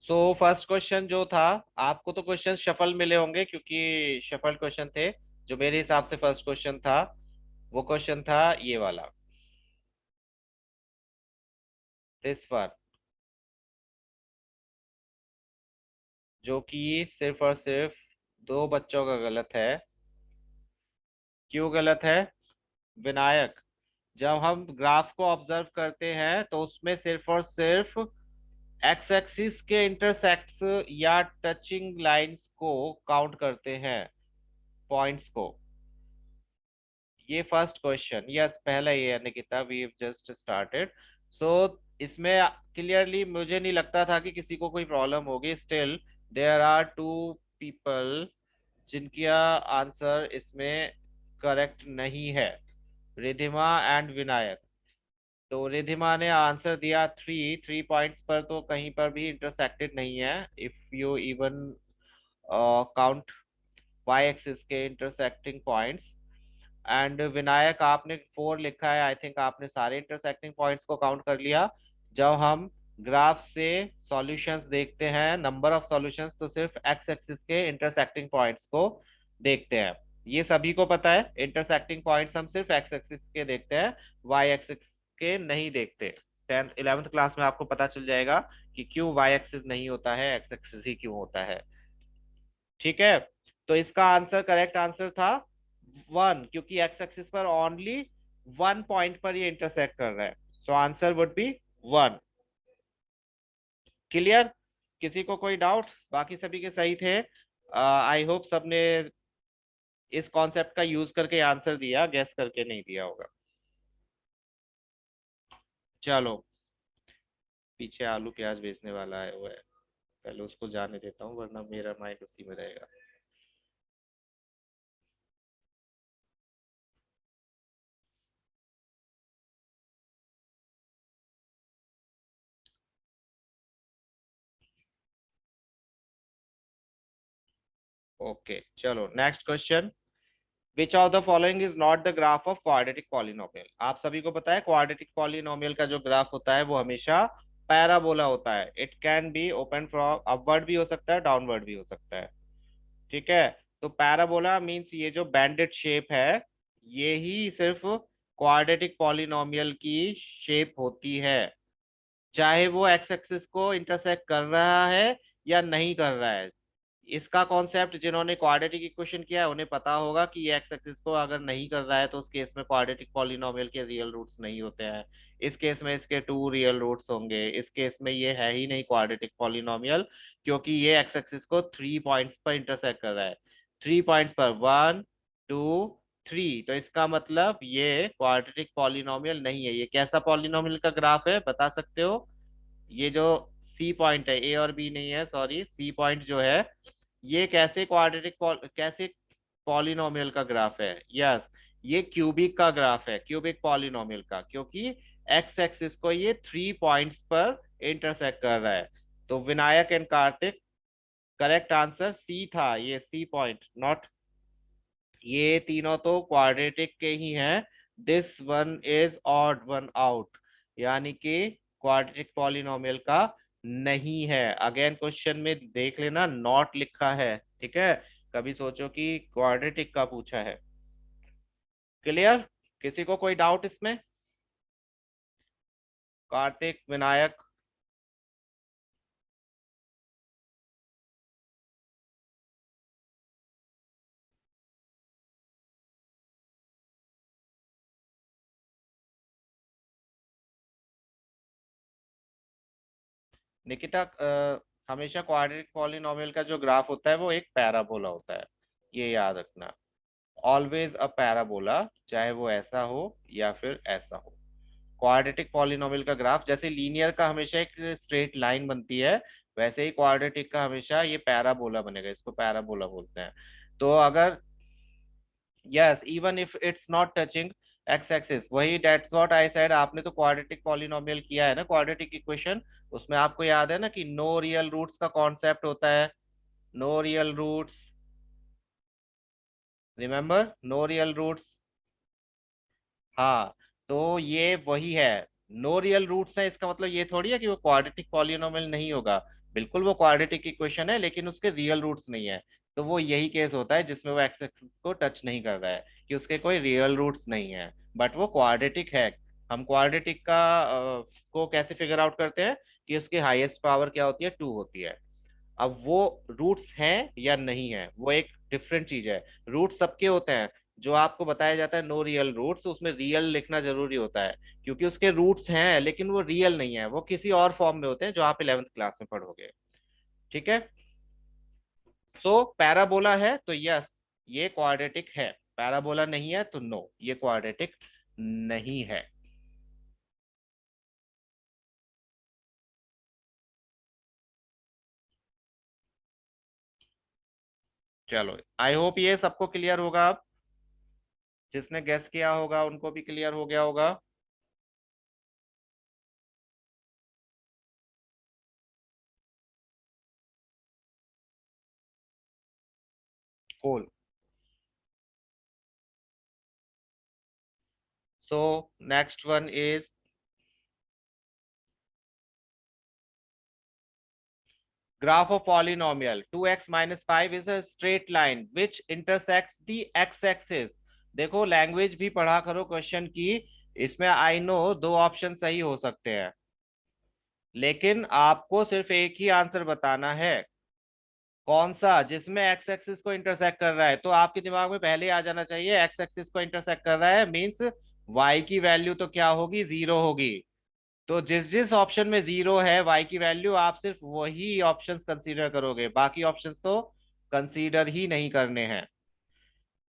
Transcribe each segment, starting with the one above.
So first question जो था, आपको तो क्वेश्चन शफल मिले होंगे क्योंकि शफल क्वेश्चन थे। जो मेरे हिसाब से फर्स्ट क्वेश्चन था वो क्वेश्चन था ये वाला, दिस वन, जो कि सिर्फ और सिर्फ दो बच्चों का गलत है। क्यों गलत है? विनायक, जब हम ग्राफ को ऑब्जर्व करते हैं तो उसमें सिर्फ और सिर्फ एक्स एक्सिस के इंटरसेक्ट्स या टचिंग लाइंस को काउंट करते हैं, पॉइंट्स को। ये फर्स्ट क्वेश्चन, यस, पहला ये है निकिता, वी जस्ट स्टार्टेड। सो इसमें क्लियरली मुझे नहीं लगता था कि किसी को कोई प्रॉब्लम होगी। Still there are two people जिनका आंसर इसमें करेक्ट नहीं है, रिधिमा एंड विनायक। तो रिधिमा ने आंसर दिया थ्री, 3 पॉइंट्स पर तो कहीं पर भी इंटरसेक्टेड नहीं है। If you even count Y axis के इंटरसेक्टिंग पॉइंट्स। एंड विनायक, आपने 4 लिखा है, आई थिंक आपने सारे इंटरसेक्टिंग पॉइंट्स को काउंट कर लिया। जब हम ग्राफ से सॉल्यूशंस देखते हैं, नंबर ऑफ सॉल्यूशंस, तो सिर्फ एक्स एक्सिस के इंटरसेक्टिंग पॉइंट्स को देखते हैं। ये सभी को पता है, इंटरसेक्टिंग पॉइंट्स हम सिर्फ एक्स एक्सिस के देखते हैं, वाई एक्सिस के नहीं देखते। 10th 11th क्लास में आपको पता चल जाएगा कि क्यों वाई एक्सिस नहीं होता है, एक्स एक्सिस ही क्यों होता है। ठीक है, तो इसका आंसर, करेक्ट आंसर था 1, क्योंकि एक्स एक्सिस पर ओनली 1 पॉइंट पर ये इंटरसेक्ट कर रहा है। So answer would be 1। Clear? किसी को कोई डाउट? बाकी सभी के सही थे। आई होप सबने इस कॉन्सेप्ट का यूज करके आंसर दिया, गेस करके नहीं दिया होगा। चलो, पीछे आलू प्याज बेचने वाला है वो है, पहले उसको जाने देता हूँ वरना मेरा माइंड उसी में रहेगा। ओके, चलो next question. Which of the following is not the graph of quadratic polynomial? आप सभी को पता है क्वाड्रेटिक पॉलिनोमियल का जो ग्राफ होता है वो हमेशा पैराबोला होता है। It can be open from upward भी हो सकता है, डाउनवर्ड भी हो सकता है। ठीक है, तो पैराबोला मींस ये जो बैंडेड शेप है, ये ही सिर्फ क्वाड्रेटिक पॉलिनोमियल की शेप होती है, चाहे वो एक्स एक्सिस को इंटरसेक्ट कर रहा है या नहीं कर रहा है। इसका कॉन्सेप्ट जिन्होंने क्वाड्रेटिक इक्वेशन किया है उन्हें पता होगा कि ये एक्स एक्सिस को अगर नहीं कर रहा है तो उस केस में क्वाड्रेटिक पॉलिनोमियल के रियल रूट्स नहीं होते हैं। इस केस में इसके 2 रियल रूट्स होंगे। इस केस में ये है ही नहीं क्वाड्रेटिक पॉलिनोमियल, क्योंकि ये एक्स एक्सिस को 3 पॉइंट्स पर इंटरसेक्ट कर रहा है। 3 पॉइंट्स पर, 1, 2, 3, तो इसका मतलब ये क्वाड्रेटिक पॉलिनोमियल नहीं है। ये कैसा पॉलिनोमियल का ग्राफ है बता सकते हो? ये जो सी पॉइंट है, ए और बी नहीं है, सॉरी, सी पॉइंट जो है, ये कैसे क्वाड्रेटिक कैसे पॉलिनोमियल का ग्राफ है? यस, ये क्यूबिक का ग्राफ है, क्यूबिक पॉलिनोमियल का, क्योंकि एक्स एक्सिस को ये 3 पॉइंट्स पर इंटरसेक्ट कर रहा है। तो Vinayak and Kartik, correct answer C था, ये सी पॉइंट, नॉट, ये तीनों तो क्वाड्रेटिक के ही हैं। This one is odd one out, यानी कि क्वाड्रेटिक पॉलिनोमियल का नहीं है। अगेन क्वेश्चन में देख लेना, नॉट लिखा है, ठीक है? कभी सोचो कि क्वाड्रेटिक का पूछा है। क्लियर? किसी को कोई डाउट इसमें? कार्तिक, विनायक। निकिता, हमेशा क्वाड्रेटिक पॉलिनोमियल का जो ग्राफ होता है वो एक पैराबोला होता है, ये याद रखना। ऑलवेज अ पैराबोला, चाहे वो ऐसा हो या फिर ऐसा हो। क्वाड्रेटिक पॉलिनोमियल का ग्राफ जैसे लीनियर का हमेशा एक स्ट्रेट लाइन बनती है, वैसे ही क्वाड्रेटिक का हमेशा ये पैराबोला बनेगा, इसको पैराबोला बोलते हैं। तो अगर, yes, even if it's not touching x axis, वही दैट्स व्हाट आई सेड। आपने तो क्वाड्रेटिक पॉलिनोमियल किया है ना, क्वाड्रेटिक इक्वेशन, उसमें आपको याद है ना कि नो रियल रूट्स का कॉन्सेप्ट होता है। No real roots, remember, no real roots. हाँ, तो ये वही है। नो रियल रूट्स है, इसका मतलब ये थोड़ी है कि वो क्वाड्रेटिक पॉलिनोमियल नहीं होगा। बिल्कुल वो क्वाड्रेटिक इक्वेशन है लेकिन उसके रियल रूट्स नहीं है। तो वो यही केस होता है जिसमें वो एक्स एक्सिस को टच नहीं कर रहा है, कि उसके कोई रियल रूट्स नहीं है, बट वो क्वाड्रेटिक है। हम क्वाड्रेटिक का को कैसे फिगर आउट करते हैं, कि उसकी हाईएस्ट पावर क्या होती है, 2 होती है। अब वो रूट्स हैं या नहीं है वो एक डिफरेंट चीज है। रूट सबके होते हैं। जो आपको बताया जाता है नो रियल रूट्स, उसमें रियल लिखना जरूरी होता है, क्योंकि उसके रूट्स हैं लेकिन वो रियल नहीं है, वो किसी और फॉर्म में होते हैं जो आप 11th क्लास में पढ़ोगे। ठीक है। तो पैराबोला है तो यस, ये क्वाड्रेटिक है। पैराबोला नहीं है तो नो, ये क्वाड्रेटिक नहीं है। चलो, आई होप ये सबको क्लियर होगा अब। जिसने गेस किया होगा उनको भी क्लियर हो गया होगा। cool. So next one is graph of polynomial 2x minus 5 is a straight line which intersects the x-axis। देखो लैंग्वेज भी पढ़ा करो क्वेश्चन की। इसमें आई नो दो ऑप्शन सही हो सकते हैं, लेकिन आपको सिर्फ एक ही आंसर बताना है। कौन सा जिसमें एक्स एक्सिस को इंटरसेक्ट कर रहा है, तो आपके दिमाग में पहले ही आ जाना चाहिए एक्स एक्सिस को इंटरसेक्ट कर रहा है मींस वाई की वैल्यू तो क्या होगी, 0 होगी। तो जिस जिस ऑप्शन में 0 है वाई की वैल्यू, आप सिर्फ वही ऑप्शंस कंसीडर करोगे, बाकी ऑप्शंस तो कंसीडर ही नहीं करने हैं।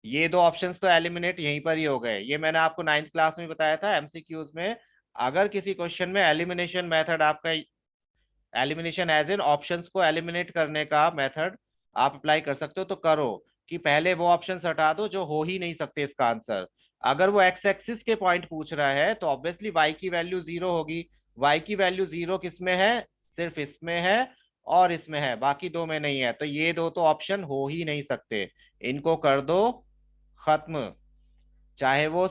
ये दो ऑप्शंस तो एलिमिनेट यहीं पर ही हो गए। ये मैंने आपको 9th क्लास में बताया था एमसीक्यूज में। अगर किसी क्वेश्चन में एलिमिनेशन मेथड आपका, एलिमिनेशन एज इन ऑप्शंस को एलिमिनेट करने का मेथड आप अप्लाई कर सकते हो, तो करो कि पहले वो ऑप्शन हटा दो जो हो ही नहीं सकते इसका आंसर। अगर वो एक्स एक्सिस के पॉइंट पूछ रहा है तो ऑब्वियसली वाई की वैल्यू 0 होगी। वाई की वैल्यू 0 किसमें है, सिर्फ इसमें है और इसमें है, बाकी दो में नहीं है, तो ये दो तो ऑप्शन हो ही नहीं सकते। इनको कर दो खत्म, चाहे वो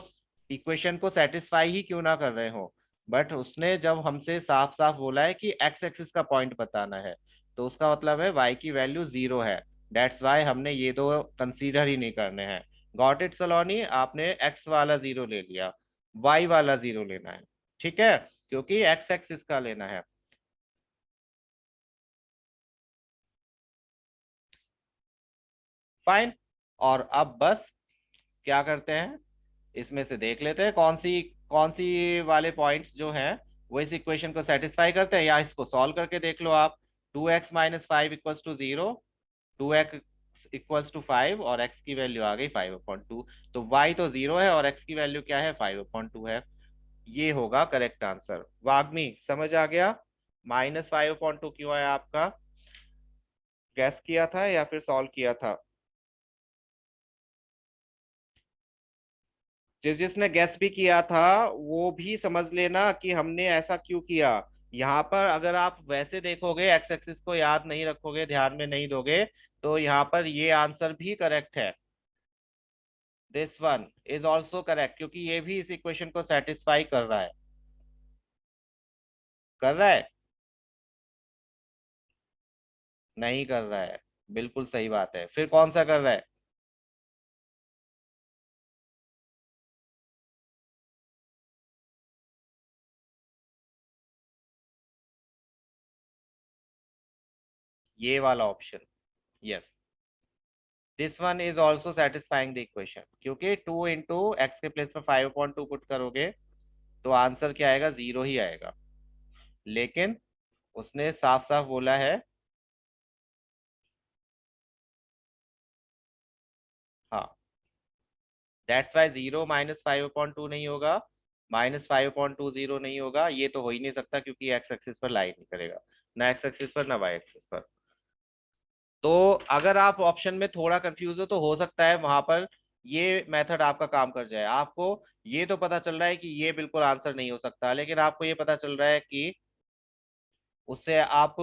इक्वेशन को सेटिस्फाई ही क्यों ना कर रहे हो। बट उसने जब हमसे साफ साफ बोला है कि एक्स एक्सिस का पॉइंट बताना है, तो उसका मतलब है वाई की वैल्यू 0 है। दैट्स वाई हमने ये दो कंसीडर ही नहीं करने हैं। गॉट इट सलोनी, आपने एक्स वाला 0 ले लिया, वाई वाला 0 लेना है। ठीक है, क्योंकि एक्स एक्सिस का लेना है। फाइन। और अब बस क्या करते हैं, इसमें से देख लेते हैं कौन सी वाले पॉइंट्स जो हैं वो इस इक्वेशन को सेटिस्फाई करते हैं, या इसको सॉल्व करके देख लो आप। 2x - 5 = 0, 2x = 5 और x की वैल्यू आ गई 5/2। तो y तो 0 है और x की वैल्यू क्या है, 5/2 है। ये होगा करेक्ट आंसर। वाग्मी समझ आ गया, -5/2 क्यों आया आपका, गैस किया था या फिर सॉल्व किया था। जिसने गेस भी किया था वो भी समझ लेना कि हमने ऐसा क्यों किया। यहाँ पर अगर आप वैसे देखोगे, एक्स एक्सिस को याद नहीं रखोगे, ध्यान में नहीं दोगे, तो यहाँ पर ये आंसर भी करेक्ट है। This one is also correct, क्योंकि ये भी इस इक्वेशन को सेटिस्फाई कर रहा है। कर रहा है, नहीं कर रहा है, बिल्कुल सही बात है, फिर कौन सा कर रहा है। ये वाला option, yes, this one is also satisfying the equation, क्योंकि 2 × x के प्लेस में 5/2 पुट करोगे तो आंसर क्या आएगा, 0 ही आएगा। लेकिन उसने साफ साफ बोला है, हाँ, दैट्स वाई 0 - 5/2 नहीं होगा, -5/2 0 नहीं होगा, ये तो हो ही नहीं सकता क्योंकि एक्स एक्सिस पर लाई नहीं करेगा, ना एक्स एक्सिस पर ना वाई एक्सिस पर। तो अगर आप ऑप्शन में थोड़ा कंफ्यूज हो तो हो सकता है वहां पर ये मेथड आपका काम कर जाए। आपको ये तो पता चल रहा है कि ये बिल्कुल आंसर नहीं हो सकता, लेकिन आपको ये पता चल रहा है कि उससे आप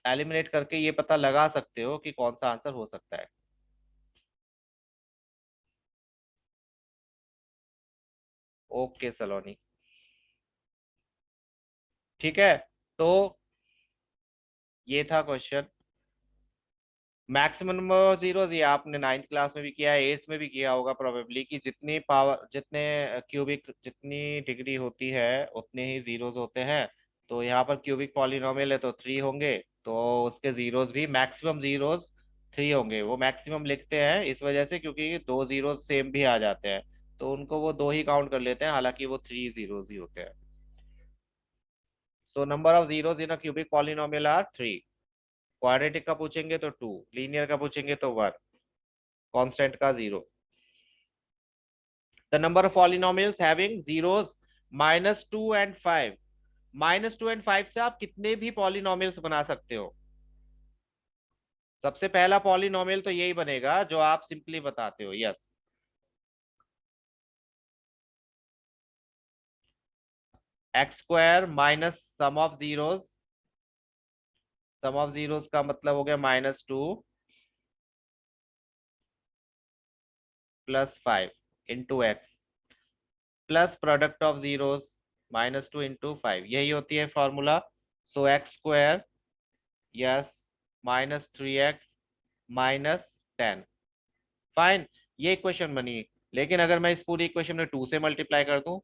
एलिमिनेट करके ये पता लगा सकते हो कि कौन सा आंसर हो सकता है। ओके सलोनी, ठीक है। तो ये था क्वेश्चन। मैक्सिमम जीरोस ये आपने नाइन्थ क्लास में भी किया है, एट्थ में भी किया होगा प्रोबेबली, कि जितनी पावर, जितने क्यूबिक, जितनी डिग्री होती है उतने ही जीरोस होते हैं। तो यहाँ पर क्यूबिक पॉलिनोमियल है तो थ्री होंगे, तो उसके जीरोस भी मैक्सिमम जीरोस थ्री होंगे। वो मैक्सिमम लिखते हैं इस वजह से क्योंकि दो जीरोस सेम भी आ जाते हैं, तो उनको वो दो ही काउंट कर लेते हैं, हालांकि वो थ्री जीरोस ही होते हैं। So number of zeros in a cubic polynomial are three. Quadratic का पूछेंगे तो टू, लीनियर का पूछेंगे तो वन, कांस्टेंट का zero. The number of polynomials having zeros minus two and five. Minus two and five से आप कितने भी पॉलिनोमियल्स बना सकते हो। सबसे पहला पॉलिनोमियल तो यही बनेगा जो आप सिंपली बताते हो, yes. X square minus sum of zeros, sum of zeros का मतलब हो गया minus two plus five into x, plus product of zeros minus two into five, यही होती है formula. So x square, yes, minus three x minus ten. Fine, ये equation बनी। लेकिन अगर मैं इस पूरी इक्वेशन में टू से मल्टीप्लाई कर दूं,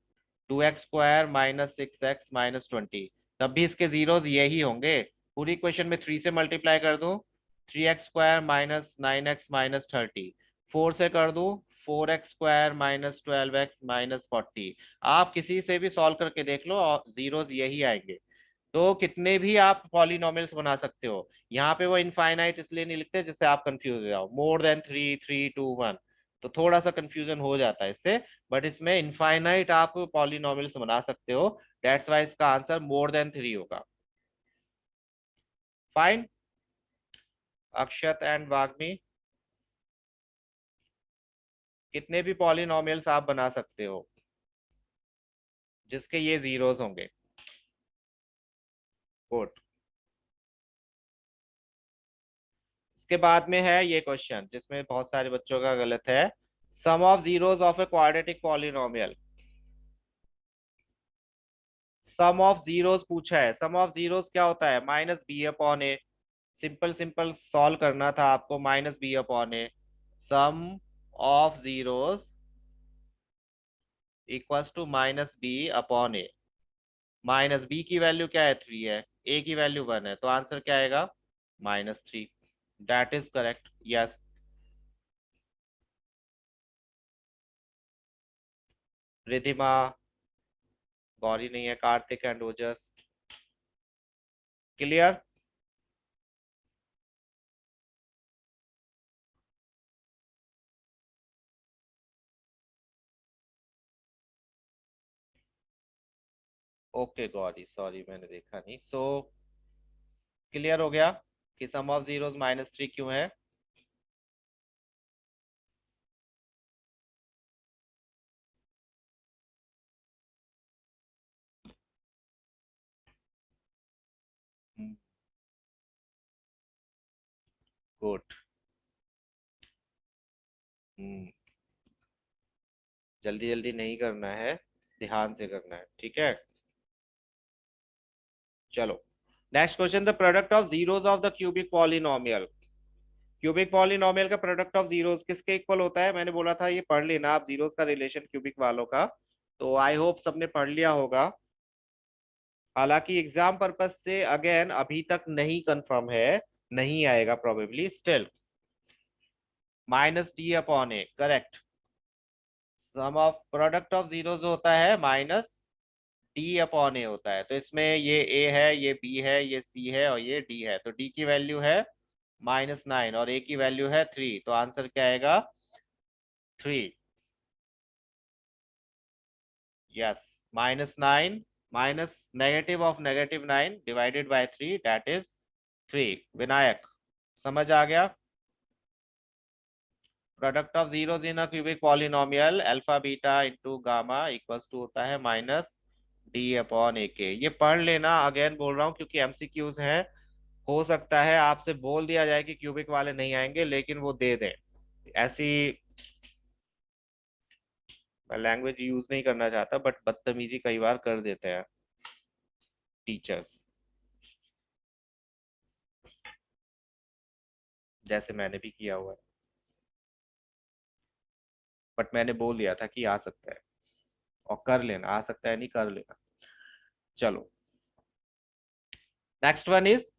two x square minus six x minus twenty, तब भी इसके जीरोज यही होंगे। पूरी इक्वेशन में थ्री से मल्टीप्लाई कर दूं, three x square minus nine x minus thirty, four से कर दूं, four x square minus twelve x minus forty. आप किसी से भी सॉल्व करके देख लो और जीरोज यही आएंगे। तो कितने भी आप पॉलिनोमियल्स बना सकते हो। यहाँ पे वो इनफाइनाइट इसलिए नहीं लिखते जिससे आप कंफ्यूज हो जाओ, more than three, three two one, तो थोड़ा सा कंफ्यूजन हो जाता है इससे। बट इसमें इनफाइनाइट आप पॉलिनोमियल्स बना सकते हो, दैट्स वाई इसका आंसर मोर देन थ्री होगा। फाइन। अक्षत एंड वाग्मी, कितने भी पॉलिनोमियल्स आप बना सकते हो जिसके ये जीरोस होंगे। गुड। इसके बाद में है ये क्वेश्चन जिसमें बहुत सारे बच्चों का गलत है। Sum of zeros of a quadratic polynomial. Sum of zeros पूछा है, सम ऑफ जीरोस क्या होता है, minus b upon a. Simple simple solve करना था आपको, minus b upon a. Sum of zeros equals to minus b upon a. Minus b की value क्या है, थ्री है, ए की वैल्यू वन है, तो आंसर क्या आएगा, minus three. That is correct, yes. Ridhima, Gauri नहीं है, Kartik and Ojas. Clear. Okay Gauri, sorry मैंने देखा नहीं। सो क्लियर हो गया कि सम ऑफ जीरोस माइनस थ्री क्यों है। गुड। जल्दी जल्दी नहीं करना है, ध्यान से करना है, ठीक है। चलो, next question, the product of zeros of the cubic polynomial. Cubic polynomial का प्रोडक्ट ऑफ जीरोस किसके इक्वल होता है, मैंने बोला था ये पढ़ लेना आप, जीरोस का रिलेशन क्यूबिक वालों का। तो आई होप सबने पढ़ लिया होगा। हालांकि एग्जाम पर्पज से अगेन अभी तक नहीं कंफर्म है, नहीं आएगा probably, still minus D upon A, correct. Sum of product of zeros होता है माइनस डी अपॉन ए होता है, तो इसमें ये ए है, ये बी है, ये सी है और ये डी है, तो डी की वैल्यू है माइनस नाइन और ए की वैल्यू है थ्री, तो आंसर क्या आएगा, three. Yes, minus nine minus negative of negative nine divided by three, that is three. Vinayak, समझ आ गया। Product of zeros in a cubic polynomial alpha beta into gamma equals to होता है minus D upon ए के। ये पढ़ लेना, again बोल रहा हूँ क्योंकि एमसीक्यूज है। हो सकता है आपसे बोल दिया जाए कि क्यूबिक वाले नहीं आएंगे लेकिन वो दे दें, ऐसी मैं लैंग्वेज यूज नहीं करना चाहता बट बदतमीजी कई बार कर देते हैं टीचर्स। जैसे मैंने भी किया हुआ है, बट मैंने बोल दिया था कि आ सकता है, और कर लेना, आ सकता है नहीं, कर लेना। चलो, next one is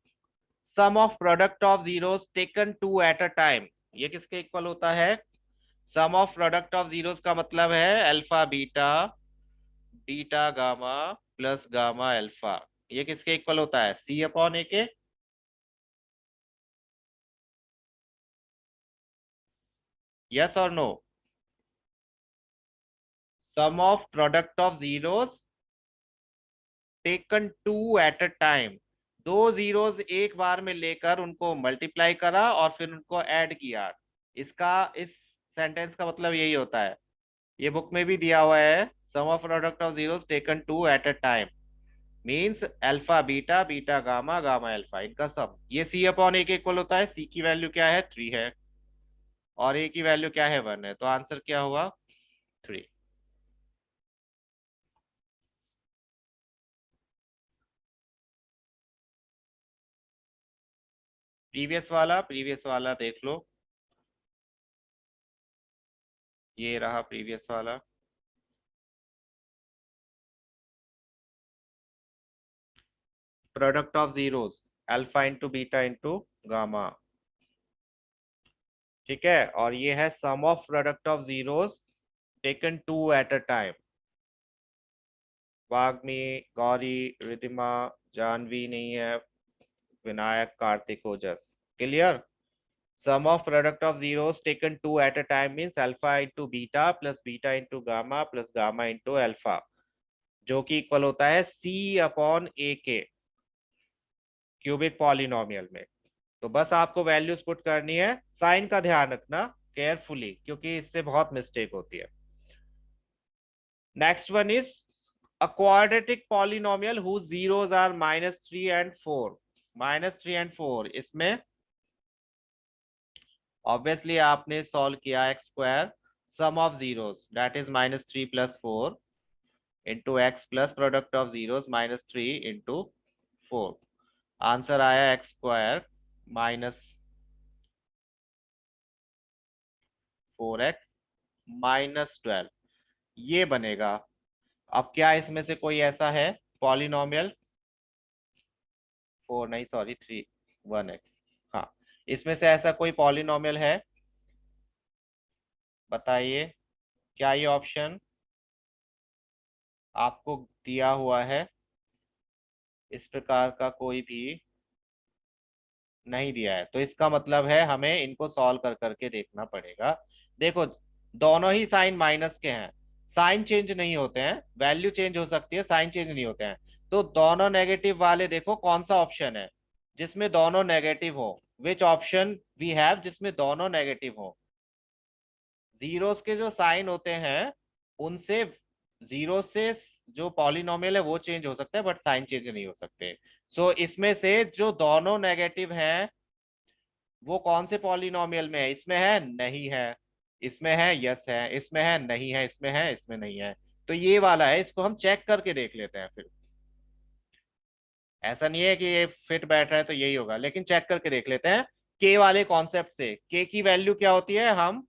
sum of product of zeros taken two at a time. ये किसके इक्वल होता है? Sum of product of zeros का मतलब है alpha beta, beta gamma plus gamma alpha. ये किसके इक्वल होता है? सी अपॉन ए के। यस और no? Sum of product of zeros taken two at a time, दो जीरोस एक बार में लेकर उनको मल्टीप्लाई करा और फिर उनको ऐड किया। इसका, इस सेंटेंस का मतलब यही होता है। ये बुक में भी दिया हुआ है, sum of product of zeros taken two at a time means alpha beta, beta gamma, gamma alpha, इनका सम। ये सी अपॉन ए के इक्वल होता है। सी की वैल्यू क्या है? 3 है, और ए की वैल्यू क्या है? 1 है, तो आंसर क्या होगा? 3। प्रीवियस वाला देख लो, ये रहा प्रीवियस वाला। Product of zeros alpha into beta into gamma, ठीक है। और ये है sum of product of zeros taken two at a time. Vagmi, Gauri, Ridhima, Janvi नहीं है, Vinayak, Kartik, Ojas. Clear? Sum of product of zeros taken two at a time means alpha into beta plus beta into gamma plus gamma into alpha, जो कि equal होता है सी upon ए के cubic polynomial में। तो बस आपको वैल्यूज पुट करनी है। साइन का ध्यान रखना केयरफुली, क्योंकि इससे बहुत मिस्टेक होती है। Next one is a quadratic polynomial whose zeros are -3 and 4। -3 and 4, इसमें ऑब्वियसली आपने सॉल्व किया x square, sum of zeros that is -3 + 4 into x plus product of zeros -3 × 4। Answer आया एक्स स्क्वायर -4x - 12, ये बनेगा। अब क्या इसमें से कोई ऐसा है पॉलिनोमियल? 4 नहीं, सॉरी 3, 1x। हाँ, इसमें से ऐसा कोई पॉलिनोमियल है? बताइए, क्या ये ऑप्शन आपको दिया हुआ है? इस प्रकार का कोई भी नहीं दिया है, तो इसका मतलब है हमें इनको सॉल्व कर करके देखना पड़ेगा। देखो, दोनों ही साइन माइनस के हैं, साइन चेंज नहीं होते हैं, वैल्यू चेंज हो सकती है, साइन चेंज नहीं होते हैं। तो दोनों नेगेटिव वाले देखो कौन सा ऑप्शन है जिसमें दोनों नेगेटिव हो। विच ऑप्शन वी हैव जिसमें दोनों नेगेटिव हो? जीरोस के जो साइन होते हैं उनसे, जीरो से जो पॉलिनोमियल है वो चेंज हो सकता है, बट साइन चेंज नहीं हो सकते। सो इसमें से जो दोनों नेगेटिव हैं वो कौन से पॉलिनोमियल में है? इसमें है? नहीं है। इसमें है? यस है। इसमें है? नहीं है। इसमें है? इसमें नहीं है। तो ये वाला है, इसको हम चेक करके देख लेते हैं फिर। ऐसा नहीं है कि ये फिट बैठ रहा है तो यही होगा, लेकिन चेक करके देख लेते हैं। के वाले कॉन्सेप्ट से के की वैल्यू क्या होती है? हम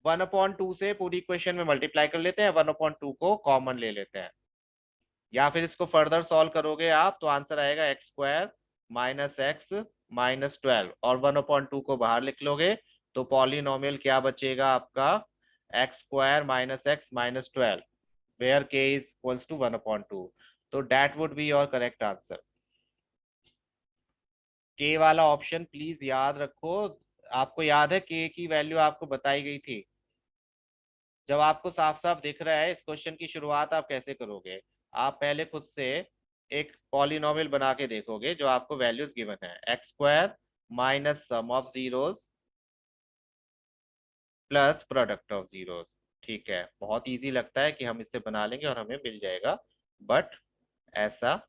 1/2 से पूरी इक्वेशन में मल्टीप्लाई कर लेते हैं, 1/2 को कॉमन ले लेते हैं। या फिर इसको फर्दर सॉल्व करोगे आप तो आंसर आएगा x² - x -12, और 1/2 को बाहर लिख लोगे तो पॉलिनोमियल क्या बचेगा आपका? x² - x -12, where k is equals to 1/2। तो that would be your correct answer. K वाला ऑप्शन प्लीज याद रखो। आपको याद है के की वैल्यू आपको बताई गई थी? जब आपको साफ साफ दिख रहा है, इस क्वेश्चन की शुरुआत आप कैसे करोगे? आप पहले खुद से एक पॉलिनोमियल बना के देखोगे जो आपको वैल्यूज गिवन है, x² minus sum of zeros plus product of zeros. ठीक है, बहुत इजी लगता है कि हम इससे बना लेंगे और हमें मिल जाएगा, बट ऐसा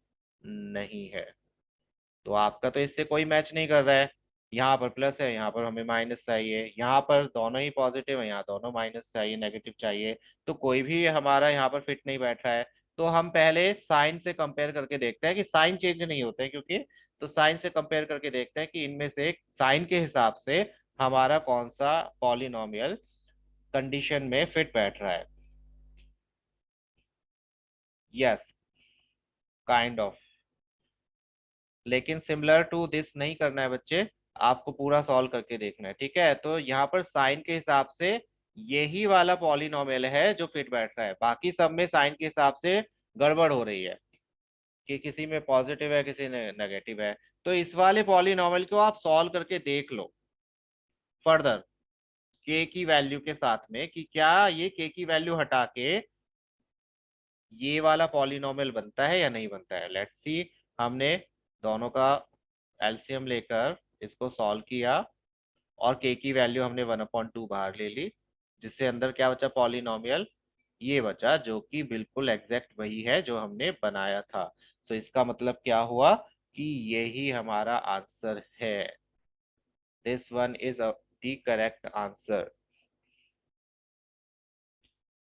नहीं है। तो आपका तो इससे कोई मैच नहीं कर रहा है। यहाँ पर प्लस है, यहाँ पर हमें माइनस चाहिए, यहाँ पर दोनों ही पॉजिटिव है, यहाँ दोनों माइनस चाहिए, नेगेटिव चाहिए। तो कोई भी हमारा यहाँ पर फिट नहीं बैठ रहा है। तो हम पहले साइन से कंपेयर करके देखते हैं कि साइन चेंज नहीं होते हैं क्योंकि, तो साइन से कंपेयर करके देखते हैं कि इनमें से साइन के हिसाब से हमारा कौन सा पॉलिनोमियल कंडीशन में फिट बैठ रहा है। Yes, kind of. लेकिन सिमिलर टू दिस नहीं करना है बच्चे, आपको पूरा सॉल्व करके देखना है, ठीक है। तो यहाँ पर साइन के हिसाब से यही वाला पॉलिनोमियल है जो फिट बैठ रहा है, बाकी सब में साइन के हिसाब से गड़बड़ हो रही है कि किसी में पॉजिटिव है किसी में नेगेटिव है। तो इस वाले पॉलिनोमियल को आप सॉल्व करके देख लो फर्दर के की वैल्यू के साथ में कि क्या ये के की वैल्यू हटा के ये वाला पॉलिनोमियल बनता है या नहीं बनता है। Let's see. हमने दोनों का एलसीएम लेकर इसको सॉल्व किया और के की वैल्यू हमने 1/2 बाहर ले ली, जिससे अंदर क्या बचा, पॉलिनोमियल ये बचा जो कि बिल्कुल एग्जैक्ट वही है जो हमने बनाया था। तो इसका मतलब क्या हुआ कि यही हमारा आंसर है। This one is the correct answer.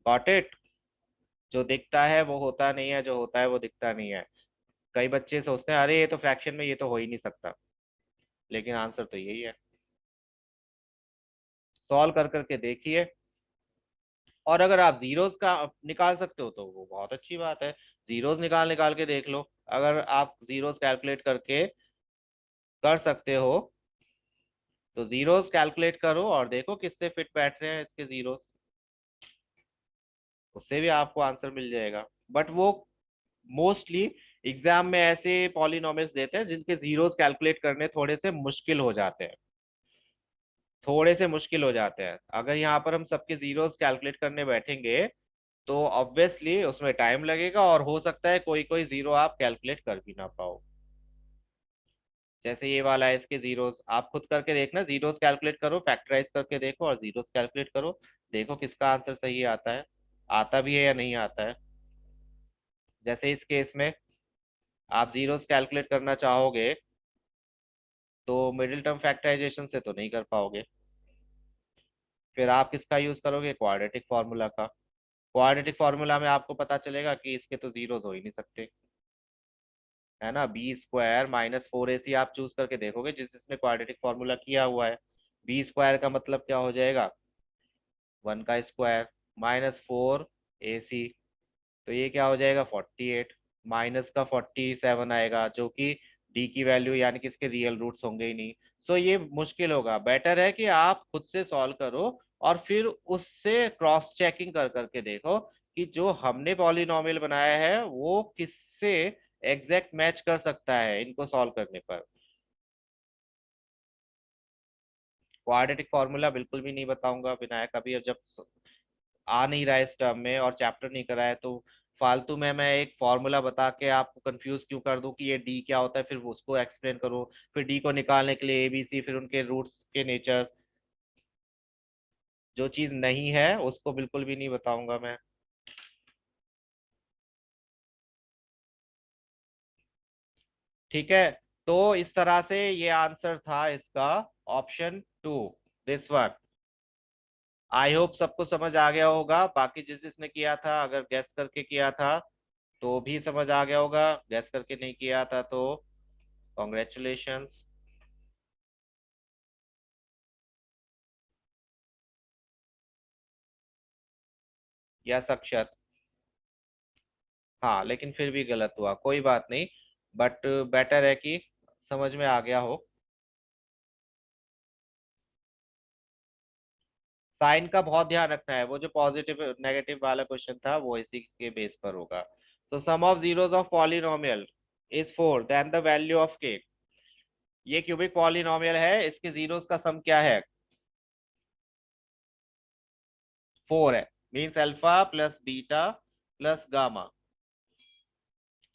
Got it. जो दिखता है वो होता नहीं है, जो होता है वो दिखता नहीं है। कई बच्चे सोचते हैं अरे ये तो फ्रैक्शन में ये तो हो ही नहीं सकता, लेकिन आंसर तो यही है। सॉल्व कर करके देखिए। और अगर आप जीरोस का निकाल सकते हो तो वो बहुत अच्छी बात है। जीरोस निकाल निकाल के देख लो। अगर आप जीरोस कैलकुलेट करके कर सकते हो तो जीरोस कैलकुलेट करो और देखो किससे फिट बैठ रहे हैं इसके जीरोस, उससे भी आपको आंसर मिल जाएगा। बट वो मोस्टली एग्जाम में ऐसे पॉलिनोमियल्स देते हैं जिनके जीरोस कैलकुलेट करने थोड़े से मुश्किल हो जाते हैं, थोड़े से मुश्किल हो जाते हैं। अगर यहाँ पर हम सबके जीरोस कैलकुलेट करने बैठेंगे तो ऑब्वियसली उसमें टाइम लगेगा और हो सकता है कोई कोई जीरो आप कैलकुलेट कर भी ना पाओ। जैसे ये वाला है, इसके जीरोस आप खुद करके देखना, जीरोस कैलकुलेट करो, फैक्टराइज करके देखो और जीरोस कैलकुलेट करो, देखो किसका आंसर सही आता है, आता भी है या नहीं आता है। जैसे इस केस में आप जीरोस कैलकुलेट करना चाहोगे तो मिडिल टर्म फैक्टराइजेशन से तो नहीं कर पाओगे, फिर आप किसका यूज करोगे, क्वाड्रेटिक फार्मूला का। क्वाड्रेटिक फार्मूला में आपको पता चलेगा कि इसके तो जीरोस हो ही नहीं सकते, है ना। B² - 4AC आप चूज करके देखोगे जिस जिसने क्वाड्रेटिक फार्मूला किया हुआ है। B² का मतलब क्या हो जाएगा, 1 का स्क्वायर -4AC, तो ये क्या हो जाएगा 48, माइनस का 47 आएगा जो कि डी की वैल्यू यानी कि इसके रियल रूट्स होंगे ही नहीं। सो ये मुश्किल होगा, बेटर है कि आप खुद से सॉल्व करो और फिर उससे क्रॉस चेकिंग कर करके देखो कि जो हमने पॉलिनोमियल बनाया है वो किससे एग्जैक्ट मैच कर सकता है इनको सॉल्व करने पर। क्वाड्रेटिक फॉर्मूला बिल्कुल भी नहीं बताऊंगा विनायक अभी, जब आ नहीं रहा है इस टर्म में और चैप्टर नहीं करा है तो फालतू में मैं एक फॉर्मूला बता के आपको कंफ्यूज क्यों कर दूं कि ये डी क्या होता है, फिर उसको एक्सप्लेन करो, फिर डी को निकालने के लिए एबीसी, फिर उनके रूट्स के नेचर, जो चीज नहीं है उसको बिल्कुल भी नहीं बताऊंगा मैं। ठीक है। तो इस तरह से ये आंसर था इसका, option 2, this one. I hope सबको समझ आ गया होगा, बाकी जिस जिसने किया था अगर गैस करके किया था तो भी समझ आ गया होगा, गैस करके नहीं किया था तो कॉन्ग्रेचुलेशंस। या सक्षत। हाँ लेकिन फिर भी गलत हुआ, कोई बात नहीं, बट बेटर है कि समझ में आ गया हो। साइन का बहुत ध्यान रखना है, वो जो पॉजिटिव नेगेटिव वाला क्वेश्चन था वो इसी के बेस पर होगा। तो sum of zeros of polynomial is 4 then the value of k. ये क्यूबिक पॉलिनोमियल है, इसके जीरोस का सम क्या है, 4 है। Means alpha plus beta plus gamma,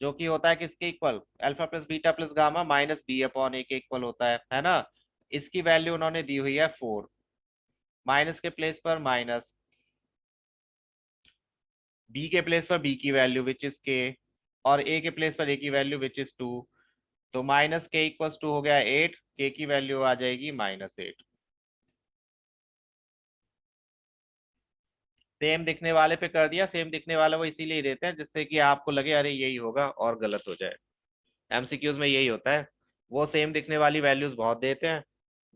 जो कि होता है किसके equal, alpha plus beta plus gamma minus B/A के इक्वल होता है ना। इसकी वैल्यू उन्होंने दी हुई है 4, माइनस के प्लेस पर माइनस, बी के प्लेस पर बी की वैल्यू विच इज के, और ए के प्लेस पर ए की वैल्यू विच इज 2। तो -k = 2 हो गया 8, के की वैल्यू आ जाएगी -8। सेम दिखने वाले पे कर दिया, सेम दिखने वाला वो इसीलिए देते हैं जिससे कि आपको लगे अरे यही होगा और गलत हो जाए। एमसीक्यूज में यही होता है, वो सेम दिखने वाली वैल्यूज बहुत देते हैं।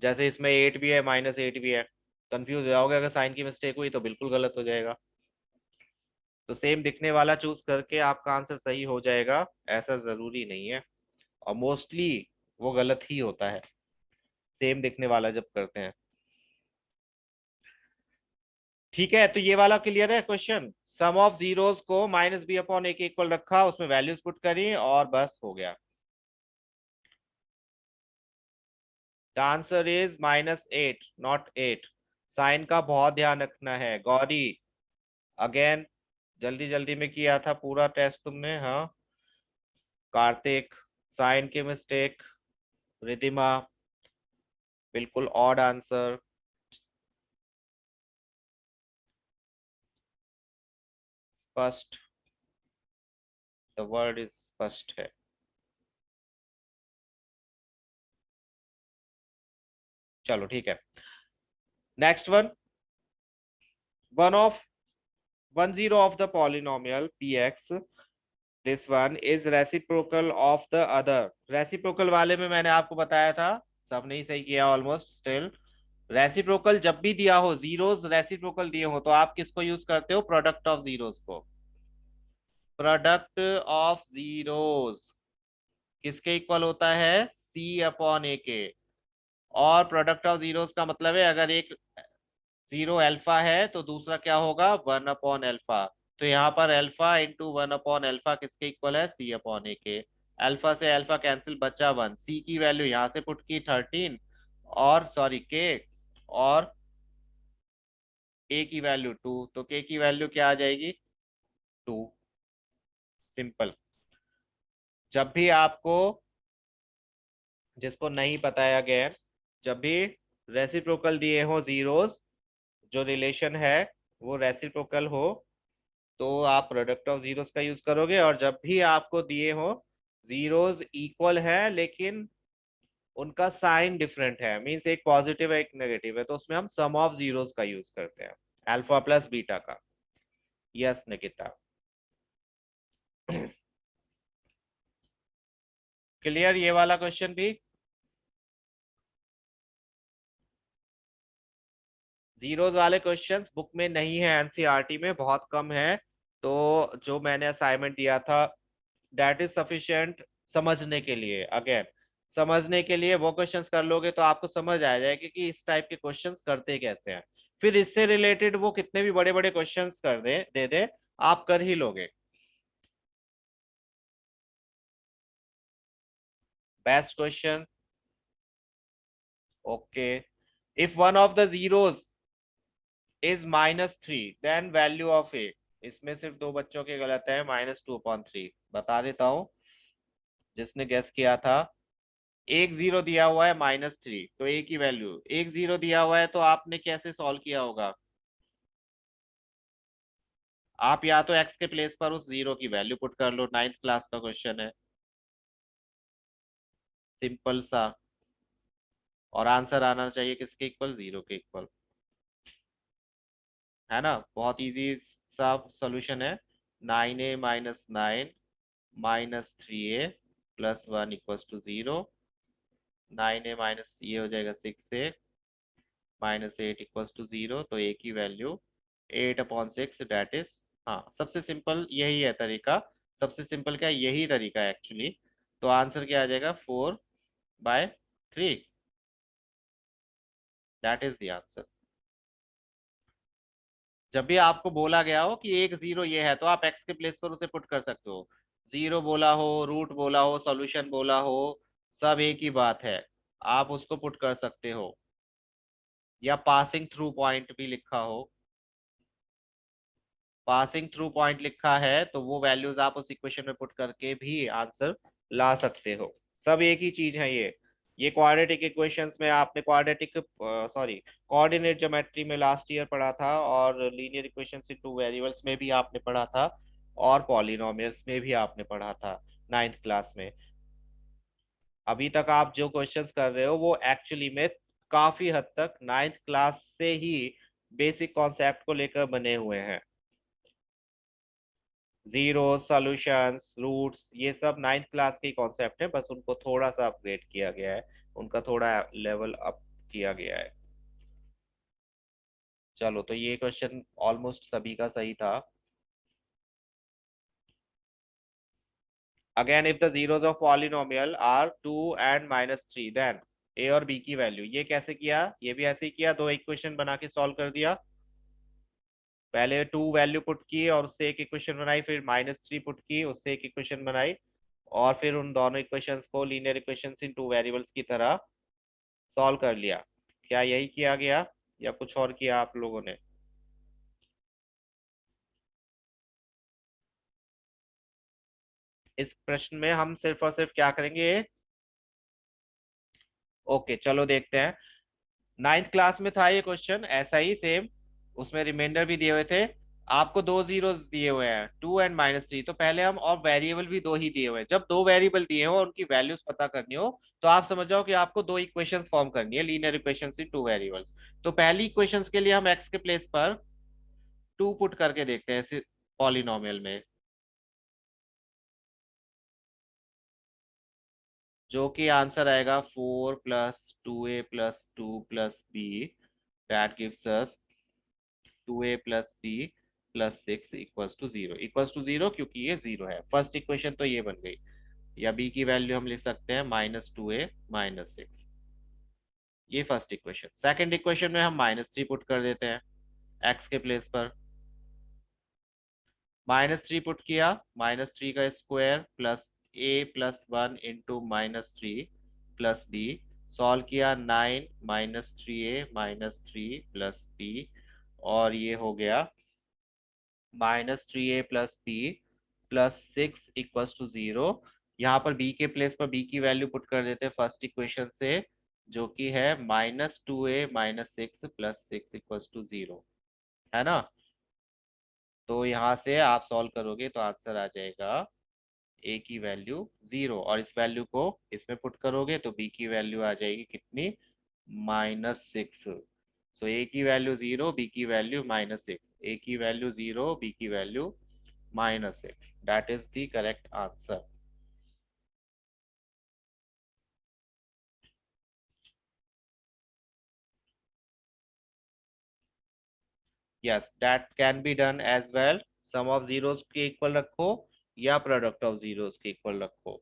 जैसे इसमें 8 भी है, -8 भी है, कंफ्यूज हो जाओगे, अगर साइन की मिस्टेक हुई तो बिल्कुल गलत हो जाएगा। तो सेम दिखने वाला चूज करके आपका आंसर सही हो जाएगा ऐसा जरूरी नहीं है, और मोस्टली वो गलत ही होता है सेम दिखने वाला जब करते हैं। ठीक है, तो ये वाला क्लियर है क्वेश्चन। सम ऑफ जीरोस को -b/a के इक्वल रखा, उसमें वैल्यूज पुट करी और बस हो गया। The answer is -8 not 8। Sign का बहुत ध्यान रखना है गौरी। अगेन, जल्दी जल्दी में किया था पूरा टेस्ट तुमने, हाँ। कार्तिक, साइन की मिस्टेक। रिधिमा, बिल्कुल ऑड आंसर। स्पष्ट, द वर्ड इज स्पष्ट है। चलो ठीक है, next one. One of 10 of the polynomial px, this one is reciprocal of the other। Reciprocal वाले में मैंने आपको बताया था, सबने ही सही किया ऑलमोस्ट। स्टिल रेसिप्रोकल जब भी दिया हो, जीरोस रेसिप्रोकल दिए हो, तो आप किसको यूज करते हो? प्रोडक्ट ऑफ जीरोस को। प्रोडक्ट ऑफ जीरोस किसके इक्वल होता है? C/A के। और प्रोडक्ट ऑफ जीरोस का मतलब है अगर एक जीरो अल्फा है तो दूसरा क्या होगा? 1/अल्फा। तो यहाँ पर अल्फा इंटू 1/अल्फा किसके इक्वल है? C/A के। अल्फा से अल्फा कैंसिल, बचा 1। सी की वैल्यू यहाँ से पुट की 13, और सॉरी के, और ए की वैल्यू 2, तो के की वैल्यू क्या आ जाएगी? 2। सिंपल। जब भी आपको, जिसको नहीं पता है अगेन, जब भी रेसिप्रोकल दिए हो जीरोस, जो रिलेशन है वो रेसिप्रोकल हो, तो आप प्रोडक्ट ऑफ जीरोस का यूज करोगे। और जब भी आपको दिए हो जीरोस इक्वल है लेकिन उनका साइन डिफरेंट है, मींस एक पॉजिटिव है एक नेगेटिव है, तो उसमें हम सम ऑफ जीरोस का यूज करते हैं, अल्फा प्लस बीटा का। यस निकिता। क्लियर ये वाला क्वेश्चन भी? जीरोस वाले क्वेश्चंस बुक में नहीं है, एनसीईआरटी में बहुत कम है। तो जो मैंने असाइनमेंट दिया था दैट इज सफिशिएंट समझने के लिए। अगेन, समझने के लिए वो क्वेश्चंस कर लोगे तो आपको समझ आ जाएगा कि इस टाइप के क्वेश्चंस करते कैसे हैं। फिर इससे रिलेटेड वो कितने भी बड़े बड़े क्वेश्चंस कर दे आप कर ही लोगे। Best question. Okay, if one of the zeros is -3 then value of a. इसमें सिर्फ दो बच्चों के गलत है, -2/3। बता देता हूँ जिसने गेस किया था। एक जीरो दिया हुआ है -3, तो ए की वैल्यू, एक जीरो दिया हुआ है तो आपने कैसे सॉल्व किया होगा? आप या तो एक्स के प्लेस पर उस जीरो की वैल्यू पुट कर लो, 9th क्लास का क्वेश्चन है, सिंपल सा। और आंसर आना चाहिए किसके इक्वल? जीरो के इक्वल, है ना? बहुत इजी सा सोल्यूशन है। 9a - 9 -3a +1 = 0। 9a माइनस ये हो जाएगा 6a -8 = 0, तो a की वैल्यू 8/6, डेट इज, हाँ सबसे सिंपल यही है तरीका। सबसे सिंपल क्या है? यही तरीका है एक्चुअली। तो आंसर क्या आ जाएगा? 4/3। That is the answer. जब भी आपको बोला गया हो कि एक जीरो ये है, तो आप एक्स के प्लेस पर उसे पुट कर सकते हो। जीरो बोला हो, रूट बोला हो, सॉल्यूशन बोला हो, सब एक ही बात है, आप उसको पुट कर सकते हो। या पासिंग थ्रू पॉइंट भी लिखा हो, पासिंग थ्रू पॉइंट लिखा है तो वो वैल्यूज आप उस इक्वेशन में पुट करके भी आंसर ला सकते हो। सब एक ही चीज है ये क्वाड्रेटिक इक्वेशंस में आपने क्वाड्रेटिक, सॉरी, कोऑर्डिनेट ज्योमेट्री में लास्ट ईयर पढ़ा था, और लीनियर इक्वेशंस इन टू वेरिएबल्स में भी आपने पढ़ा था, और पॉलिनोमियल्स में भी आपने पढ़ा था 9th क्लास में। अभी तक आप जो क्वेश्चंस कर रहे हो वो एक्चुअली में काफी हद तक 9th क्लास से ही बेसिक कॉन्सेप्ट को लेकर बने हुए हैं। जीरो, सॉल्यूशंस, रूट्स, ये सब नाइन्थ क्लास के कॉन्सेप्ट है, बस उनको थोड़ा सा अपग्रेड किया गया है, उनका थोड़ा लेवल अप किया गया है। चलो, तो ये क्वेश्चन ऑलमोस्ट सभी का सही था। Again if the zeros of polynomial are 2 and -3 then a और b की वैल्यू, ये कैसे किया? ये भी ऐसे ही किया, दो इक्वेशन बना के सॉल्व कर दिया। पहले 2 वैल्यू पुट की और उससे एक इक्वेशन बनाई, फिर -3 पुट की, उससे एक इक्वेशन बनाई, और फिर उन दोनों इक्वेशंस को लीनियर इक्वेशंस इन टू वेरिएबल्स की तरह सॉल्व कर लिया। क्या यही किया गया या कुछ और किया आप लोगों ने? इस प्रश्न में हम सिर्फ और सिर्फ क्या करेंगे? ओके, चलो देखते हैं। नाइन्थ क्लास में था ये क्वेश्चन ऐसा ही सेम, उसमें रिमाइंडर भी दिए हुए थे। आपको दो जीरोस दिए हुए हैं, 2 एंड -3, तो पहले हम, और वेरिएबल भी दो ही दिए हुए हैं। जब दो वेरिएबल दिए हो और उनकी वैल्यूज पता करनी हो, तो आप समझ जाओ कि आपको दो इक्वेशंस फॉर्म करनी है, लीनियर इक्वेशंस इन टू वेरिएबल्स। तो पहली इक्वेशंस के लिए हम एक्स के प्लेस पर 2 पुट करके देखते हैं पॉलिनोमियल में, जो कि आंसर आएगा 4 + 2a + 2 + b, that gives us 2a + b + 6 = 0, क्योंकि ये 0 है। फर्स्ट इक्वेशन तो ये बन गई, या b की वैल्यू हम लिख सकते हैं -2a -6। ये फर्स्ट इक्वेशन। सेकंड इक्वेशन में हम -3 पुट कर देते हैं x के प्लेस पर। -3 पुट किया, -3 का square plus a + 1 × -3 + b, solve किया 9 -3a -3 + b, और ये हो गया -3a + b + 6 = 0। यहाँ पर b के प्लेस पर b की वैल्यू पुट कर देते हैं फर्स्ट इक्वेशन से, जो कि है -2a -6 + 6 = 0, है ना? तो यहाँ से आप सॉल्व करोगे तो आंसर आ जाएगा a की वैल्यू 0, और इस वैल्यू को इसमें पुट करोगे तो b की वैल्यू आ जाएगी कितनी? -6। सो a की वैल्यू 0, b की वैल्यू -6, a की वैल्यू 0, b की value -6, that is the correct answer. Yes, that can be done as well. Sum of zeros के इक्वल रखो या प्रोडक्ट ऑफ जीरोस के इक्वल रखो,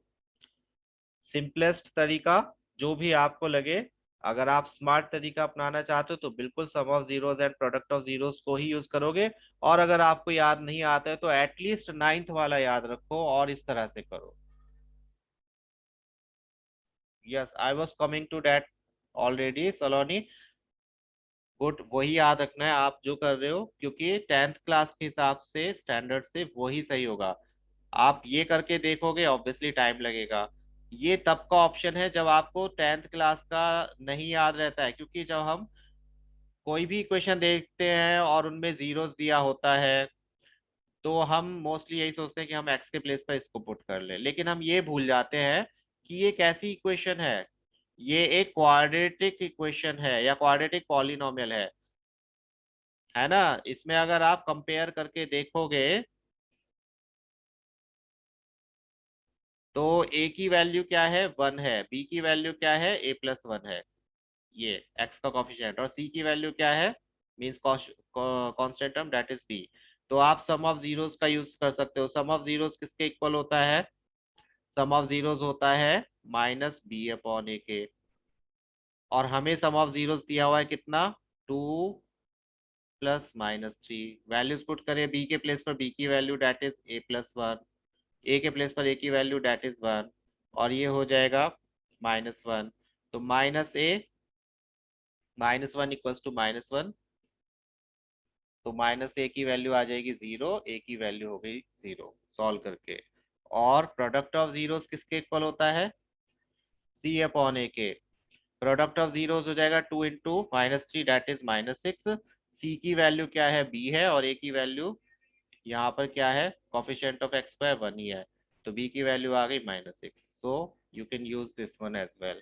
सिंपलेस्ट तरीका जो भी आपको लगे। अगर आप स्मार्ट तरीका अपनाना चाहते हो तो बिल्कुल sum of zeros and product of zeros को ही यूज करोगे, और अगर आपको याद नहीं आता है तो एटलीस्ट नाइन्थ वाला याद रखो और इस तरह से करो। Yes, I was coming to that already Saloni. Good, वही याद रखना है आप जो कर रहे हो, क्योंकि टेंथ क्लास के हिसाब से स्टैंडर्ड से वही सही होगा। आप ये करके देखोगे, ऑब्वियसली टाइम लगेगा। ये तब का ऑप्शन है जब आपको टेंथ क्लास का नहीं याद रहता है, क्योंकि जब हम कोई भी इक्वेशन देखते हैं और उनमें जीरोस दिया होता है, तो हम मोस्टली यही सोचते हैं कि हम एक्स के प्लेस पर इसको पुट कर ले, लेकिन हम ये भूल जाते हैं कि ये कैसी इक्वेशन है। ये एक क्वाड्रेटिक इक्वेशन है या क्वाड्रेटिक पॉलिनोमियल है ना? इसमें अगर आप कंपेयर करके देखोगे तो a की वैल्यू क्या है? 1 है, b की वैल्यू क्या है? a + 1 है, ये x का कॉफिशिएंट, और c की वैल्यू क्या है? Means constant term, that is b। तो आप सम ऑफ जीरोस का यूज कर सकते हो। सम ऑफ जीरोस किसके इक्वल होता है? सम ऑफ जीरोस होता है -b/a के, और हमें सम ऑफ जीरोस दिया हुआ है कितना? 2 + -3। वैल्यूज पुट करें b के प्लेस पर, b की वैल्यू दैट इज a + 1, ए के प्लेस पर ए की वैल्यू दैट इज 1, और ये हो जाएगा -1। तो -1 = -1, तो -a की वैल्यू आ जाएगी 0, a की वैल्यू हो गई 0, सॉल्व करके। और प्रोडक्ट ऑफ जीरोस किसके इक्वल होता है? c/a के। प्रोडक्ट ऑफ जीरोस हो जाएगा 2 × -3 दैट इज -6। c की वैल्यू क्या है? b है, और a की वैल्यू यहाँ पर क्या है? कोफिशिएंट ऑफ x² 1 ही है, तो b की वैल्यू आ गई -6। So you can use this one as well.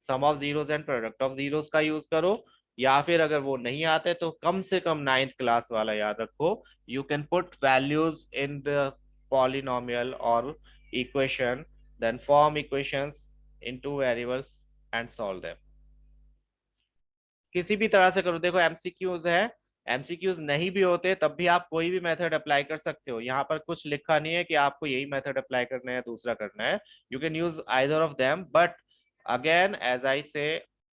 Sum of zeros and product of zeros का यूज करो, या फिर अगर वो नहीं आते तो कम से कम 9th क्लास वाला याद रखो। You can put values in the polynomial और equation, then form equations into variables and solve them. किसी भी तरह से करो। देखो एमसीक्यूज है, एमसीक्यूज नहीं भी होते तब भी आप कोई भी मेथड अप्लाई कर सकते हो। यहाँ पर कुछ लिखा नहीं है कि आपको यही मेथड अप्लाई करना है दूसरा करना है। You can use either of them, but again as I say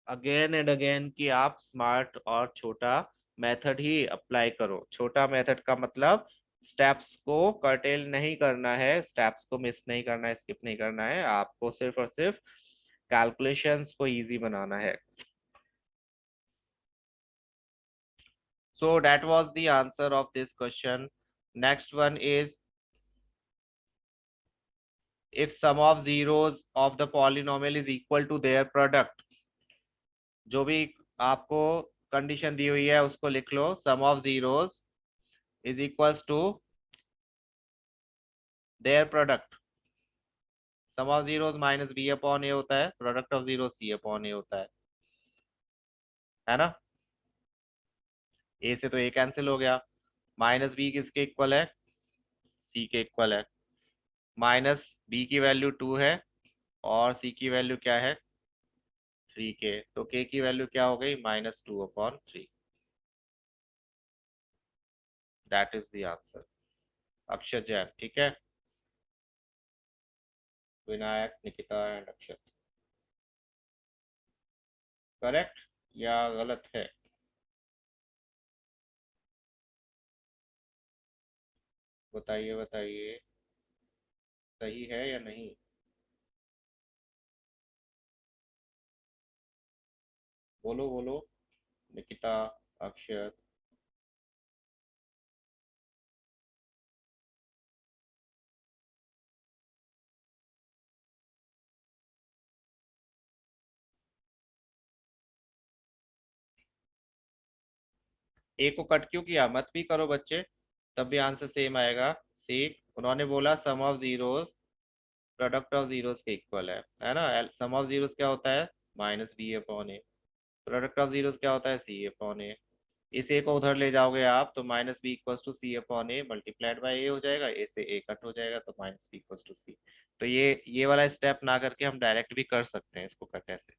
again and again कि आप स्मार्ट और छोटा मेथड ही अप्लाई करो। छोटा मेथड का मतलब स्टेप्स को कर्टेल नहीं करना है, स्टेप्स को मिस नहीं करना है, स्किप नहीं करना है, आपको सिर्फ और सिर्फ कैलकुलेशंस को इजी बनाना है। So that was the answer of this question. Next one is, if sum of zeros of the polynomial is equal to their product। जो भी आपको कंडीशन दी हुई है उसको लिख लो। Sum of zeros is equals to their product. Sum of zeros minus b upon a होता है, product of zero c upon a होता है ना। ए से तो ए कैंसिल हो गया। माइनस बी किसके इक्वल है, सी के इक्वल है। माइनस बी की वैल्यू 2 है और सी की वैल्यू क्या है, 3k, तो k की वैल्यू क्या हो गई, -2/3। That is the answer. Akshat Jain, ठीक है। विनायक, निकिता एंड अक्षत। करेक्ट या गलत है? बताइए बताइए, सही है या नहीं? बोलो बोलो, निकिता, अक्षत। ए को कट क्यों किया, मत भी करो बच्चे, तब भी आंसर सेम आएगा। सी, उन्होंने बोला sum of zeros product of zeros के इक्वल है ना। सम ऑफ जीरोस क्या होता है, -b/a। प्रोडक्ट ऑफ जीरोस क्या होता है, c/a। इस ए को उधर ले जाओगे आप तो -b=c/a मल्टीप्लाइड बाई ए हो जाएगा। ए से ए कट हो जाएगा तो -b=c। तो ये वाला स्टेप ना करके हम डायरेक्ट भी कर सकते हैं इसको कट ऐसे।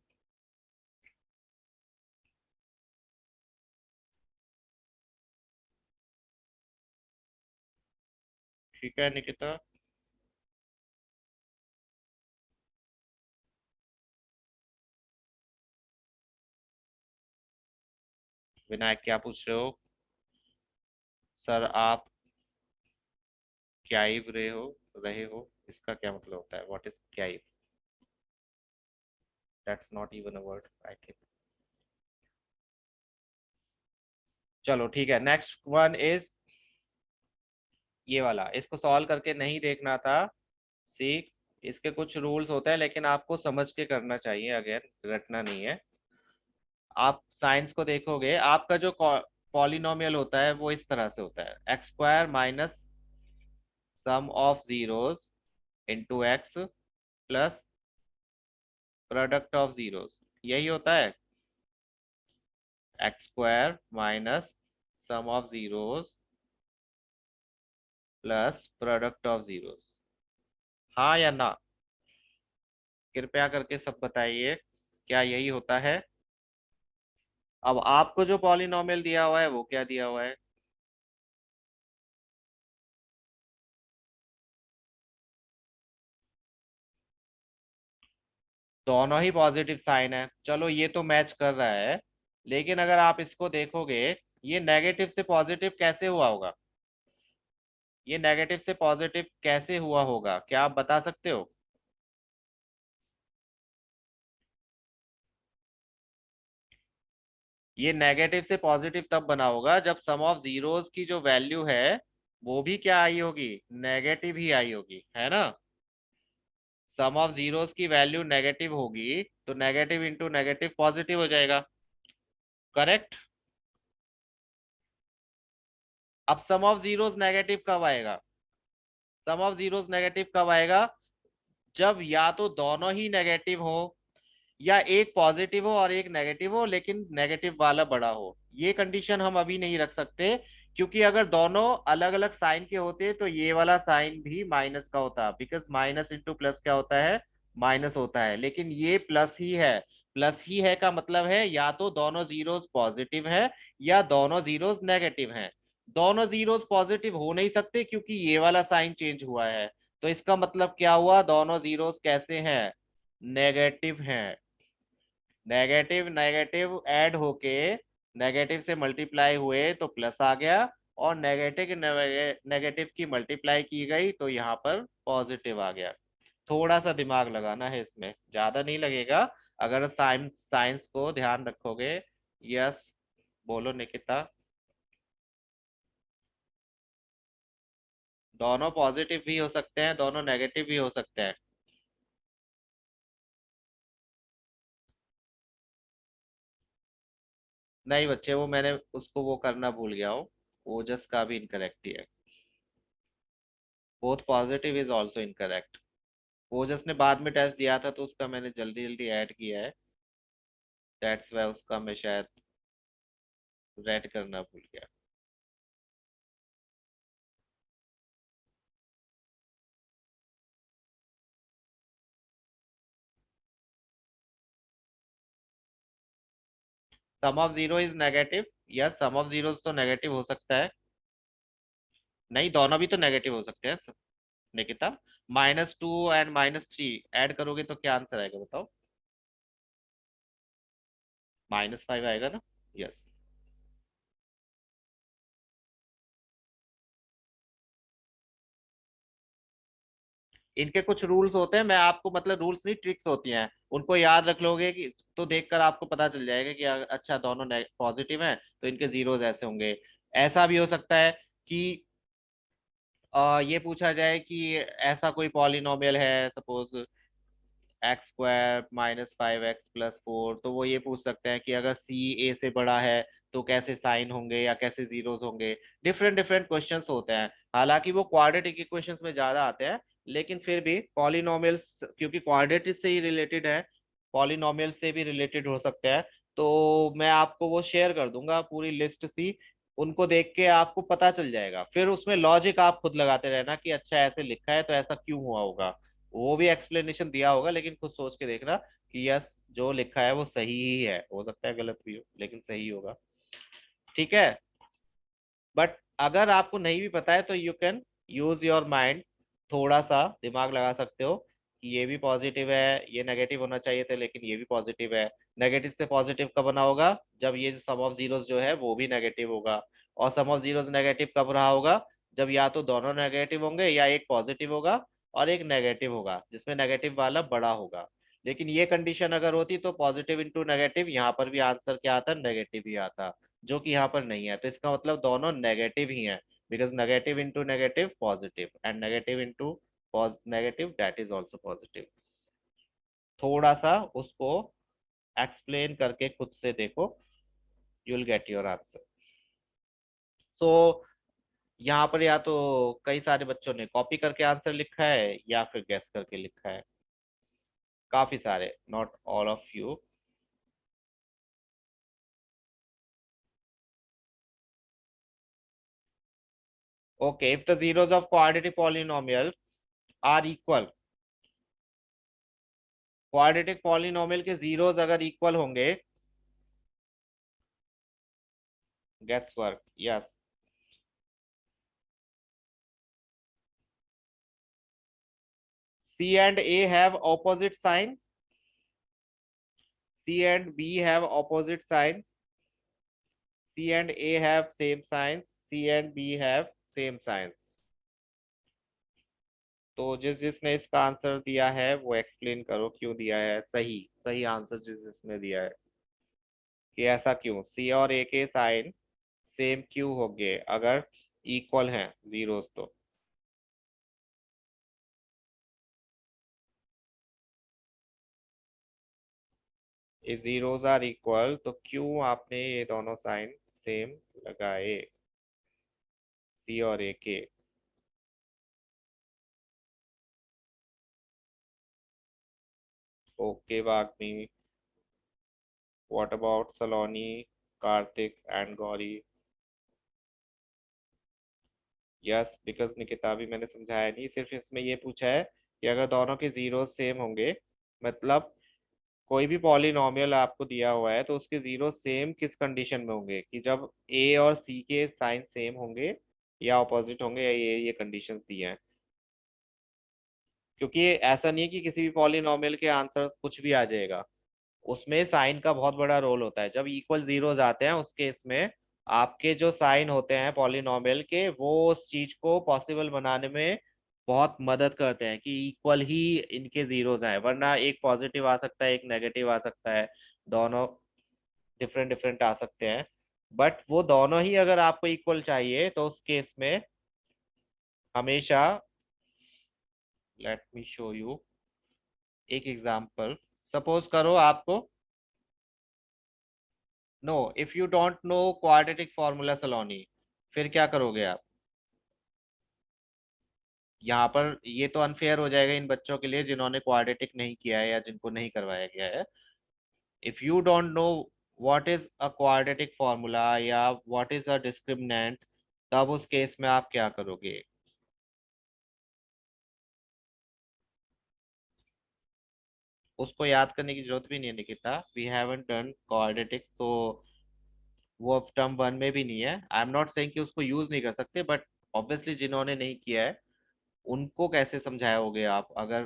ठीक है निकिता। विनायक क्या पूछ रहे हो? सर आप क्याइव रहे हो इसका क्या मतलब होता है, व्हाट इज क्याइव? That's not even a word I think. चलो ठीक है, नेक्स्ट वन इज ये वाला। इसको सॉल्व करके नहीं देखना था, सीख। इसके कुछ रूल्स होते हैं लेकिन आपको समझ के करना चाहिए, अगेन रटना नहीं है। आप साइंस को देखोगे, आपका जो पॉलिनोमियल होता है वो इस तरह से होता है, x² minus sum of zeros into x plus product of zeros, यही होता है। x² minus sum of zeros plus product of zeros. हाँ या ना, कृपया करके सब बताइए, क्या यही होता है? अब आपको जो पॉलिनोमियल दिया हुआ है वो क्या दिया हुआ है? दोनों ही पॉजिटिव साइन है, चलो ये तो मैच कर रहा है। लेकिन अगर आप इसको देखोगे, ये नेगेटिव से पॉजिटिव कैसे हुआ होगा, ये नेगेटिव से पॉजिटिव कैसे हुआ होगा, क्या आप बता सकते हो? ये नेगेटिव से पॉजिटिव तब बना होगा जब सम ऑफ जीरोस की जो वैल्यू है वो भी क्या आई होगी, नेगेटिव ही आई होगी, है ना। सम ऑफ जीरोस की वैल्यू नेगेटिव होगी तो नेगेटिव इंटू नेगेटिव पॉजिटिव हो जाएगा। करेक्ट। अब सम ऑफ जीरोस नेगेटिव कब आएगा, सम ऑफ जीरोस नेगेटिव कब आएगा, जब या तो दोनों ही नेगेटिव हो या एक पॉजिटिव हो और एक नेगेटिव हो, लेकिन नेगेटिव वाला बड़ा हो। ये कंडीशन हम अभी नहीं रख सकते, क्योंकि अगर दोनों अलग अलग साइन के होते तो ये वाला साइन भी माइनस का होता, बिकॉज माइनस इंटू प्लस क्या होता है, माइनस होता है। लेकिन ये प्लस ही है। प्लस ही है का मतलब है या तो दोनों जीरोस पॉजिटिव है या दोनों जीरोस नेगेटिव हैं। दोनों जीरोस पॉजिटिव हो नहीं सकते क्योंकि ये वाला साइन चेंज हुआ है। तो इसका मतलब क्या हुआ, दोनों जीरोस कैसे हैं, नेगेटिव हैं। नेगेटिव नेगेटिव ऐड होके नेगेटिव से मल्टीप्लाई हुए तो प्लस आ गया, और नेगेटिव नेगेटिव की मल्टीप्लाई की गई तो यहाँ पर पॉजिटिव आ गया। थोड़ा सा दिमाग लगाना है इसमें, ज्यादा नहीं लगेगा अगर साइंस साइंस को ध्यान रखोगे। यस, बोलो निकिता। दोनों पॉजिटिव भी हो सकते हैं, दोनों नेगेटिव भी हो सकते हैं। नहीं बच्चे, वो मैंने उसको वो करना भूल गया हूँ। ओजस का भी इनकरेक्ट ही है। Both positive is also incorrect. Ojas ने बाद में टेस्ट दिया था तो उसका मैंने जल्दी जल्दी ऐड किया है। दैट्स वाई उसका मैं शायद रेड करना भूल गया। Sum of zero is negative. Yes, sum of zero तो नेगेटिव हो सकता है। नहीं, दोनों भी तो नेगेटिव हो सकते हैं निकिता। -2 एंड -3 ऐड करोगे तो क्या आंसर आएगा बताओ। -5 आएगा ना। यस। इनके कुछ रूल्स होते हैं, मैं आपको मतलब रूल्स नहीं, ट्रिक्स होती हैं, उनको याद रख लोगे कि तो देखकर आपको पता चल जाएगा कि अच्छा दोनों पॉजिटिव हैं तो इनके जीरोस ऐसे होंगे। ऐसा भी हो सकता है कि ये पूछा जाए कि ऐसा कोई पॉलिनोमियल है, सपोज x² -5x+4, तो वो ये पूछ सकते हैं कि अगर c a से बड़ा है तो कैसे साइन होंगे या कैसे जीरोस होंगे। डिफरेंट डिफरेंट क्वेश्चंस होते हैं। हालांकि वो क्वाड्रेटिक इक्वेशंस में ज्यादा आते हैं, लेकिन फिर भी पॉलिनोमियल्स क्योंकि क्वाड्रेटिक से ही रिलेटेड है, पॉलिनोमियल से भी रिलेटेड हो सकते हैं। तो मैं आपको वो शेयर कर दूंगा पूरी लिस्ट सी, उनको देख के आपको पता चल जाएगा। फिर उसमें लॉजिक आप खुद लगाते रहना कि अच्छा ऐसे लिखा है तो ऐसा क्यों हुआ होगा। वो भी एक्सप्लेनेशन दिया होगा, लेकिन खुद सोच के देखना कि यस जो लिखा है वो सही ही है, हो सकता है गलत भी हो लेकिन सही होगा। ठीक है। बट अगर आपको नहीं भी पता है तो you can use your mind, थोड़ा सा दिमाग लगा सकते हो कि ये भी पॉजिटिव है, ये नेगेटिव होना चाहिए थे लेकिन ये भी पॉजिटिव है। नेगेटिव से पॉजिटिव कब बना होगा, जब ये सम ऑफ जीरोस जो है वो भी नेगेटिव होगा। और सम ऑफ जीरोस नेगेटिव कब रहा होगा, जब या तो दोनों नेगेटिव होंगे या एक पॉजिटिव होगा और एक नेगेटिव होगा जिसमें नेगेटिव वाला बड़ा होगा। लेकिन ये कंडीशन अगर होती तो पॉजिटिव इंटू नेगेटिव यहाँ पर भी आंसर क्या आता, नेगेटिव ही आता, जो कि यहाँ पर नहीं है। तो इसका मतलब दोनों नेगेटिव ही हैं, because negative into negative positive and negative into negative that is also positive. थोड़ा सा उसको एक्सप्लेन करके खुद से देखो, you will get your answer. So यहाँ पर या तो कई सारे बच्चों ने कॉपी करके आंसर लिखा है या फिर गेस करके लिखा है, काफी सारे, not all of you. Okay, if the zeros of quadratic polynomial are equal, quadratic polynomial के जीरोस अगर इक्वल होंगे, guess work, yes, C and A have opposite sign, C and B have opposite signs, C and A have same signs, C and B have same signs। तो जिस जिसने इसका answer दिया है वो एक्सप्लेन करो क्यों दिया है, सही सही आंसर जिस जिसने दिया है कि ऐसा क्यों C और A के साइन सेम क्यों हो गए अगर इक्वल हैं जीरोस तो। ये जीरोस आर इक्वल तो क्यों आपने ये दोनों साइन सेम लगाए, C और A के। Okay Vagmi, what about Saloni, Kartik and Gauri? Yes, because Nikita भी मैंने समझाया नहीं, सिर्फ इसमें ये पूछा है कि अगर दोनों के जीरो सेम होंगे, मतलब कोई भी पॉलिनोमियल आपको दिया हुआ है तो उसके जीरो सेम किस कंडीशन में होंगे, कि जब ए और सी के साइन सेम होंगे या ऑपोजिट होंगे, या ये कंडीशंस दी हैं। क्योंकि ऐसा नहीं है कि किसी भी पॉलिनोमियल के आंसर कुछ भी आ जाएगा, उसमें साइन का बहुत बड़ा रोल होता है। जब इक्वल जीरोस आते हैं उस केस में आपके जो साइन होते हैं पॉलिनोमियल के, वो उस चीज को पॉसिबल बनाने में बहुत मदद करते हैं कि इक्वल ही इनके जीरोस आए, वरना एक पॉजिटिव आ सकता है एक नेगेटिव आ सकता है, दोनों डिफरेंट डिफरेंट आ सकते हैं। बट वो दोनों ही अगर आपको इक्वल चाहिए तो उस केस में हमेशा, लेट मी शो यू एक एग्जांपल। सपोज करो आपको, no, if you don't know quadratic formula Saloni, फिर क्या करोगे आप? यहाँ पर ये तो अनफेयर हो जाएगा इन बच्चों के लिए जिन्होंने क्वाड्रेटिक नहीं किया है या जिनको नहीं करवाया गया है। If you don't know what is a quadratic formula या व्हाट इज अ डिस्क्रिमिनेंट, तब उस केस में आप क्या करोगे? उसको याद करने की जरूरत भी नहीं है Nikita, we haven't done quadratic, तो वो अब टर्म वन में भी नहीं है। आई एम नॉट सेइंग कि उसको यूज नहीं कर सकते, बट ऑब्वियसली जिन्होंने नहीं किया है उनको कैसे समझाओगे आप? अगर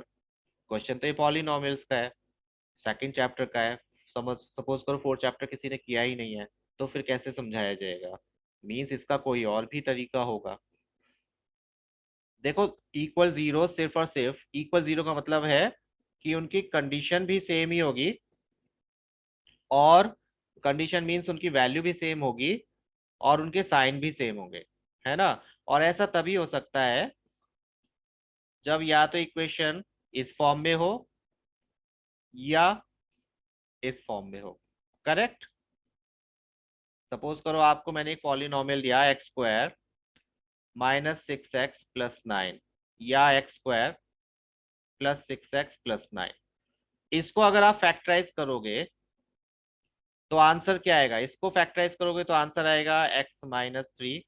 क्वेश्चन तो ये पॉलिनोमियल्स का है, सेकंड चैप्टर का है, समझ सपोज करो फोर्थ चैप्टर किसी ने किया ही नहीं है, तो फिर कैसे समझाया जाएगा? मींस इसका कोई और भी तरीका होगा। देखो, इक्वल जीरो सिर्फ और सिर्फ इक्वल जीरो का मतलब है कि उनकी कंडीशन भी सेम ही होगी, और कंडीशन मींस उनकी वैल्यू भी सेम होगी, और उनके साइन भी सेम होंगे, है ना? और ऐसा तभी हो सकता है जब या तो इक्वेशन इस फॉर्म में हो या इस फॉर्म में हो। करेक्ट? सपोज करो आपको मैंने एक पॉलिनोमियल दिया एक्स स्क्वायर -6x + 9, या एक्स स्क्वायर +6x + 9, इसको अगर आप फैक्टराइज करोगे तो आंसर क्या आएगा? इसको फैक्टराइज करोगे तो आंसर आएगा x-3,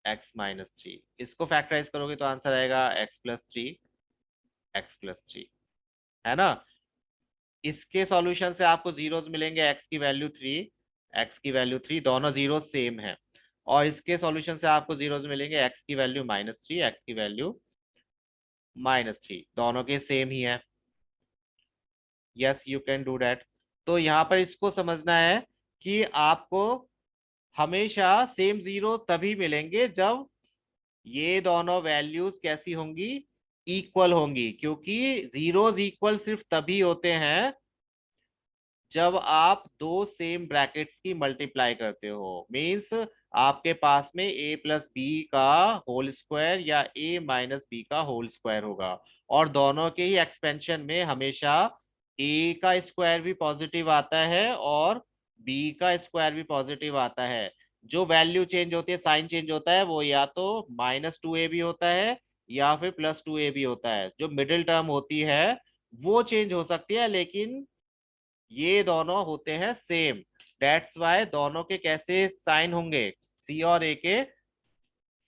x-3। इसको फैक्टराइज करोगे तो आंसर आएगा x + 3, x + 3, है ना? इसके सॉल्यूशन से आपको जीरोस मिलेंगे, एक्स की वैल्यू थ्री, दोनों जीरो सेम है। और इसके सॉल्यूशन से आपको जीरोस मिलेंगे, एक्स की वैल्यू -3, एक्स की वैल्यू -3, दोनों के सेम ही है। Yes, you can do that. तो यहाँ पर इसको समझना है कि आपको हमेशा सेम जीरो तभी मिलेंगे जब ये दोनों वैल्यूज कैसी होंगी? इक्वल होंगी, क्योंकि जीरोस इक्वल सिर्फ तभी होते हैं जब आप दो सेम ब्रैकेट्स की मल्टीप्लाई करते हो। मींस आपके पास में a + b का होल स्क्वायर या a - b का होल स्क्वायर होगा, और दोनों के ही एक्सपेंशन में हमेशा a का स्क्वायर भी पॉजिटिव आता है और b का स्क्वायर भी पॉजिटिव आता है। जो वैल्यू चेंज होती है, साइन चेंज होता है, वो या तो -2ab होता है या फिर +2ab होता है। जो मिडिल टर्म होती है वो चेंज हो सकती है, लेकिन ये दोनों होते हैं सेम। दैट्स वाई दोनों के कैसे साइन होंगे? सी और ए के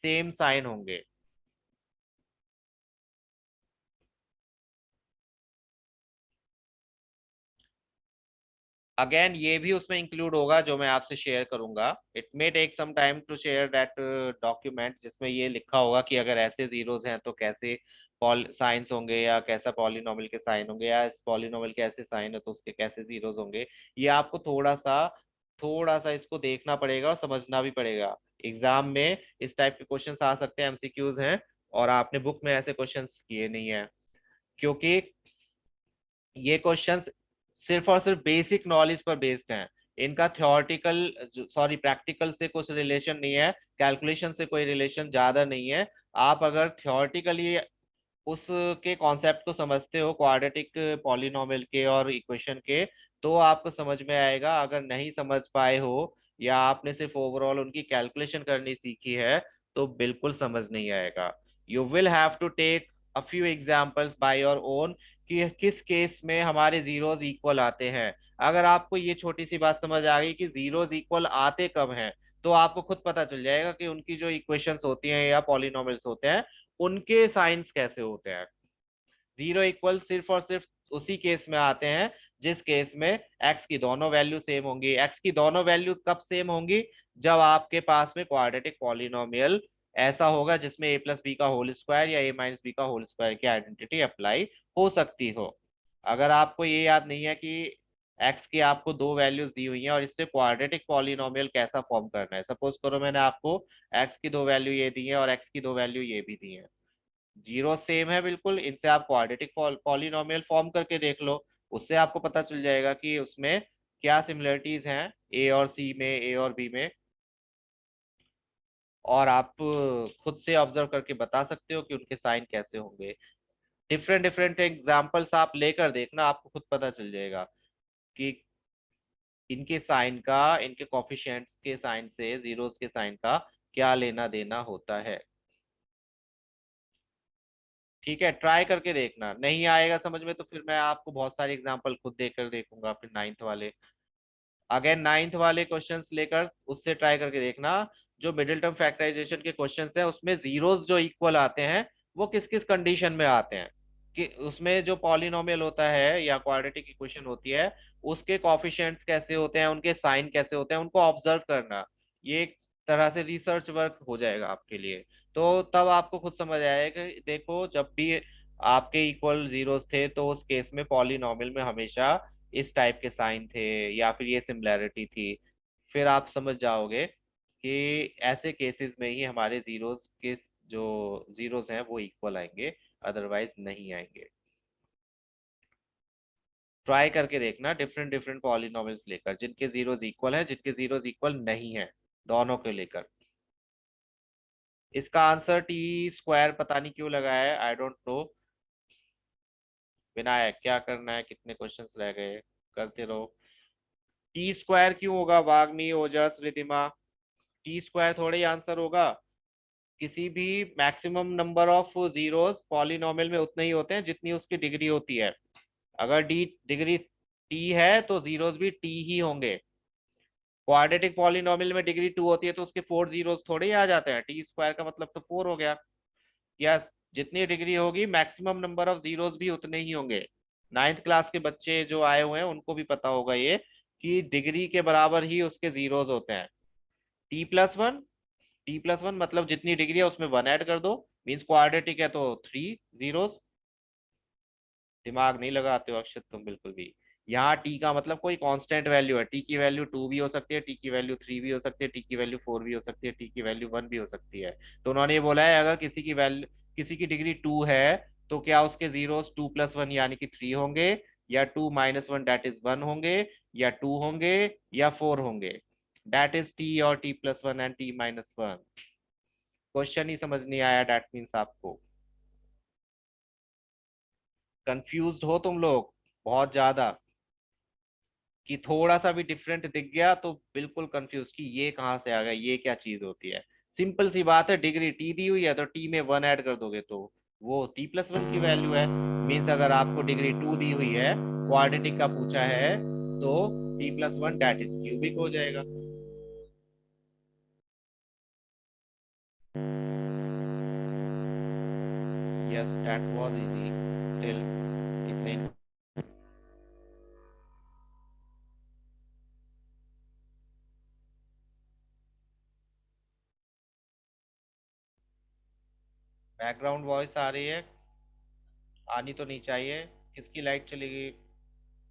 सेम साइन होंगे। अगेन ये भी उसमें इंक्लूड होगा जो मैं आपसे शेयर करूंगा। It may take some time to share that document, जिसमें ये लिखा होगा कि अगर ऐसे जीरोस हैं तो कैसे पॉल साइंस होंगे, या कैसा पॉलिनोमियल के साइन होंगे, या इस पॉलिनोमियल के ऐसे साइन है तो उसके कैसे जीरोस होंगे। ये आपको थोड़ा सा इसको देखना पड़ेगा और समझना भी पड़ेगा। एग्जाम में इस टाइप के क्वेश्चंस आ सकते हैं, एमसीक्यूज हैं, और आपने बुक में ऐसे क्वेश्चंस किए नहीं है, क्योंकि ये क्वेश्चंस सिर्फ और सिर्फ बेसिक नॉलेज पर बेस्ड हैं। इनका थ्योरेटिकल, सॉरी, प्रैक्टिकल से कुछ रिलेशन नहीं है, कैलकुलेशन से कोई रिलेशन ज्यादा नहीं है। आप अगर थ्योरेटिकली उसके कॉन्सेप्ट को समझते हो, क्वाड्रेटिक पॉलिनोमियल के और इक्वेशन के, तो आपको समझ में आएगा। अगर नहीं समझ पाए हो या आपने सिर्फ ओवरऑल उनकी कैलकुलेशन करनी सीखी है, तो बिल्कुल समझ नहीं आएगा। You will have to take a few examples by your own कि किस केस में हमारे जीरोस इक्वल आते हैं। अगर आपको ये छोटी सी बात समझ आ गई कि जीरोस इक्वल आते कब हैं, तो आपको खुद पता चल जाएगा कि उनकी जो इक्वेशंस होती हैं या पॉलिनोमियल्स होते हैं उनके साइंस कैसे होते हैं। जीरो इक्वल सिर्फ और सिर्फ उसी केस में आते हैं जिस केस में एक्स की दोनों वैल्यू सेम होंगी। एक्स की दोनों वैल्यू कब सेम होंगी? जब आपके पास में क्वाड्रेटिक पॉलिनोमियल ऐसा होगा जिसमें ए प्लस बी का होल स्क्वायर या ए माइनस बी का होल स्क्वायर की आइडेंटिटी अप्लाई हो सकती हो। अगर आपको ये याद नहीं है कि एक्स की आपको दो वैल्यूज दी हुई हैं और इससे क्वाड्रेटिक पॉलिनोमियल कैसा फॉर्म करना है, सपोज करो मैंने आपको एक्स की दो वैल्यू ये दी है और एक्स की दो वैल्यू ये भी दी है, जीरो सेम है बिल्कुल, इनसे आप क्वाड्रेटिक पॉलिनोमियल फॉर्म करके देख लो। उससे आपको पता चल जाएगा कि उसमें क्या सिमिलरिटीज हैं ए और सी में, ए और बी में। और आप खुद से ऑब्जर्व करके बता सकते हो कि उनके साइन कैसे होंगे। डिफरेंट डिफरेंट एग्जांपल्स आप लेकर देखना, आपको खुद पता चल जाएगा कि इनके साइन का, इनके कोफिशिएंट्स के साइन से जीरोस के साइन का क्या लेना देना होता है। ठीक है, ट्राई करके देखना, नहीं आएगा समझ में तो फिर मैं आपको बहुत सारे एग्जांपल खुद देकर देखूंगा फिर नाइन्थ वाले। अगेन नाइन्थ वाले क्वेश्चंस लेकर उससे ट्राई करके देखना। जो मिडिल टर्म फैक्टराइजेशन के क्वेश्चंस हैं उसमें जीरोस जो इक्वल आते हैं वो किस किस कंडीशन में आते हैं, कि उसमें जो पॉलिनोमियल होता है या क्वाड्रेटिक इक्वेशन होती है उसके कॉफिशिएंट्स कैसे होते हैं, उनके साइन कैसे होते हैं, उनको ऑब्जर्व करना। ये एक तरह से रिसर्च वर्क हो जाएगा आपके लिए। तो तब आपको खुद समझ आएगा कि देखो जब भी आपके इक्वल जीरोस थे तो उस केस में पॉलिनोमियल में हमेशा इस टाइप के साइन थे या फिर ये सिमिलैरिटी थी। फिर आप समझ जाओगे कि ऐसे केसेस में ही हमारे जीरोस के जो जीरोस हैं वो इक्वल आएंगे, अदरवाइज नहीं आएंगे। ट्राई करके देखना डिफरेंट डिफरेंट पॉलिनोमियल्स लेकर जिनके जीरोस इक्वल है, जिनके जीरोस इक्वल नहीं है, दोनों को लेकर। इसका आंसर टी स्क्वायर पता नहीं क्यों लगा है, आई डोंट नो। विनायक क्या करना है, कितने क्वेश्चंस रह गए, करते रहो। टी स्क्वायर क्यों होगा वाग्मी, ओजस, रिधिमा? टी स्क्वायर थोड़े ही आंसर होगा। किसी भी maximum number of zeros polynomial में उतने ही होते हैं जितनी उसकी डिग्री होती है। अगर डी डिग्री टी है तो जीरोस भी टी ही होंगे। क्वाड्रेटिक पॉलिनोमियल में डिग्री टू होती है तो उसके फोर जीरोस थोड़े ही आ जाते हैं, टी स्क्वायर का मतलब तो फोर हो गया। या जितनी डिग्री होगी मैक्सिमम नंबर ऑफ जीरोस भी उतने ही होंगे। नाइन्थ क्लास के बच्चे जो आए हुए हैं उनको भी पता होगा ये, कि डिग्री के बराबर ही उसके जीरोस होते हैं। T plus one, T plus one मतलब जितनी डिग्री है उसमें वन ऐड कर दो, मीन्स क्वाड्रेटिक है तो थ्री जीरोस। दिमाग नहीं लगाते हो अक्षत तुम बिल्कुल भी। यहाँ टी का मतलब कोई कांस्टेंट वैल्यू है, टी की वैल्यू टू भी हो सकती है, टी की वैल्यू थ्री भी हो सकती है, टी की वैल्यू फोर भी हो सकती है, टी की वैल्यू वन भी हो सकती है। तो उन्होंने ये बोला है अगर किसी की वैल्यू, किसी की डिग्री टू है तो क्या उसके जीरोस टू प्लस वन यानी कि थ्री होंगे, या two minus one that is one होंगे, या टू होंगे, या फोर होंगे। डेट इज टी और t plus one and t minus one. Question ही समझ नहीं आया, डेट मीन्स आपको कंफ्यूज्ड हो तुम लोग बहुत ज्यादा, कि थोड़ा सा भी डिफरेंट दिख गया तो बिल्कुल कंफ्यूज कि ये कहाँ से आ गया, ये क्या चीज होती है। सिंपल सी बात है, डिग्री टी दी हुई है तो टी में वन ऐड कर दोगे तो वो टी प्लस वन की वैल्यू है। मीन्स अगर आपको डिग्री टू दी हुई है, क्वाड्रेटिक का पूछा है, तो t plus one that is cubic हो जाएगा। Yes that was easy still. इतने बैकग्राउंड वॉइस आ रही है? आनी तो नहीं चाहिए। किसकी लाइट चली गई?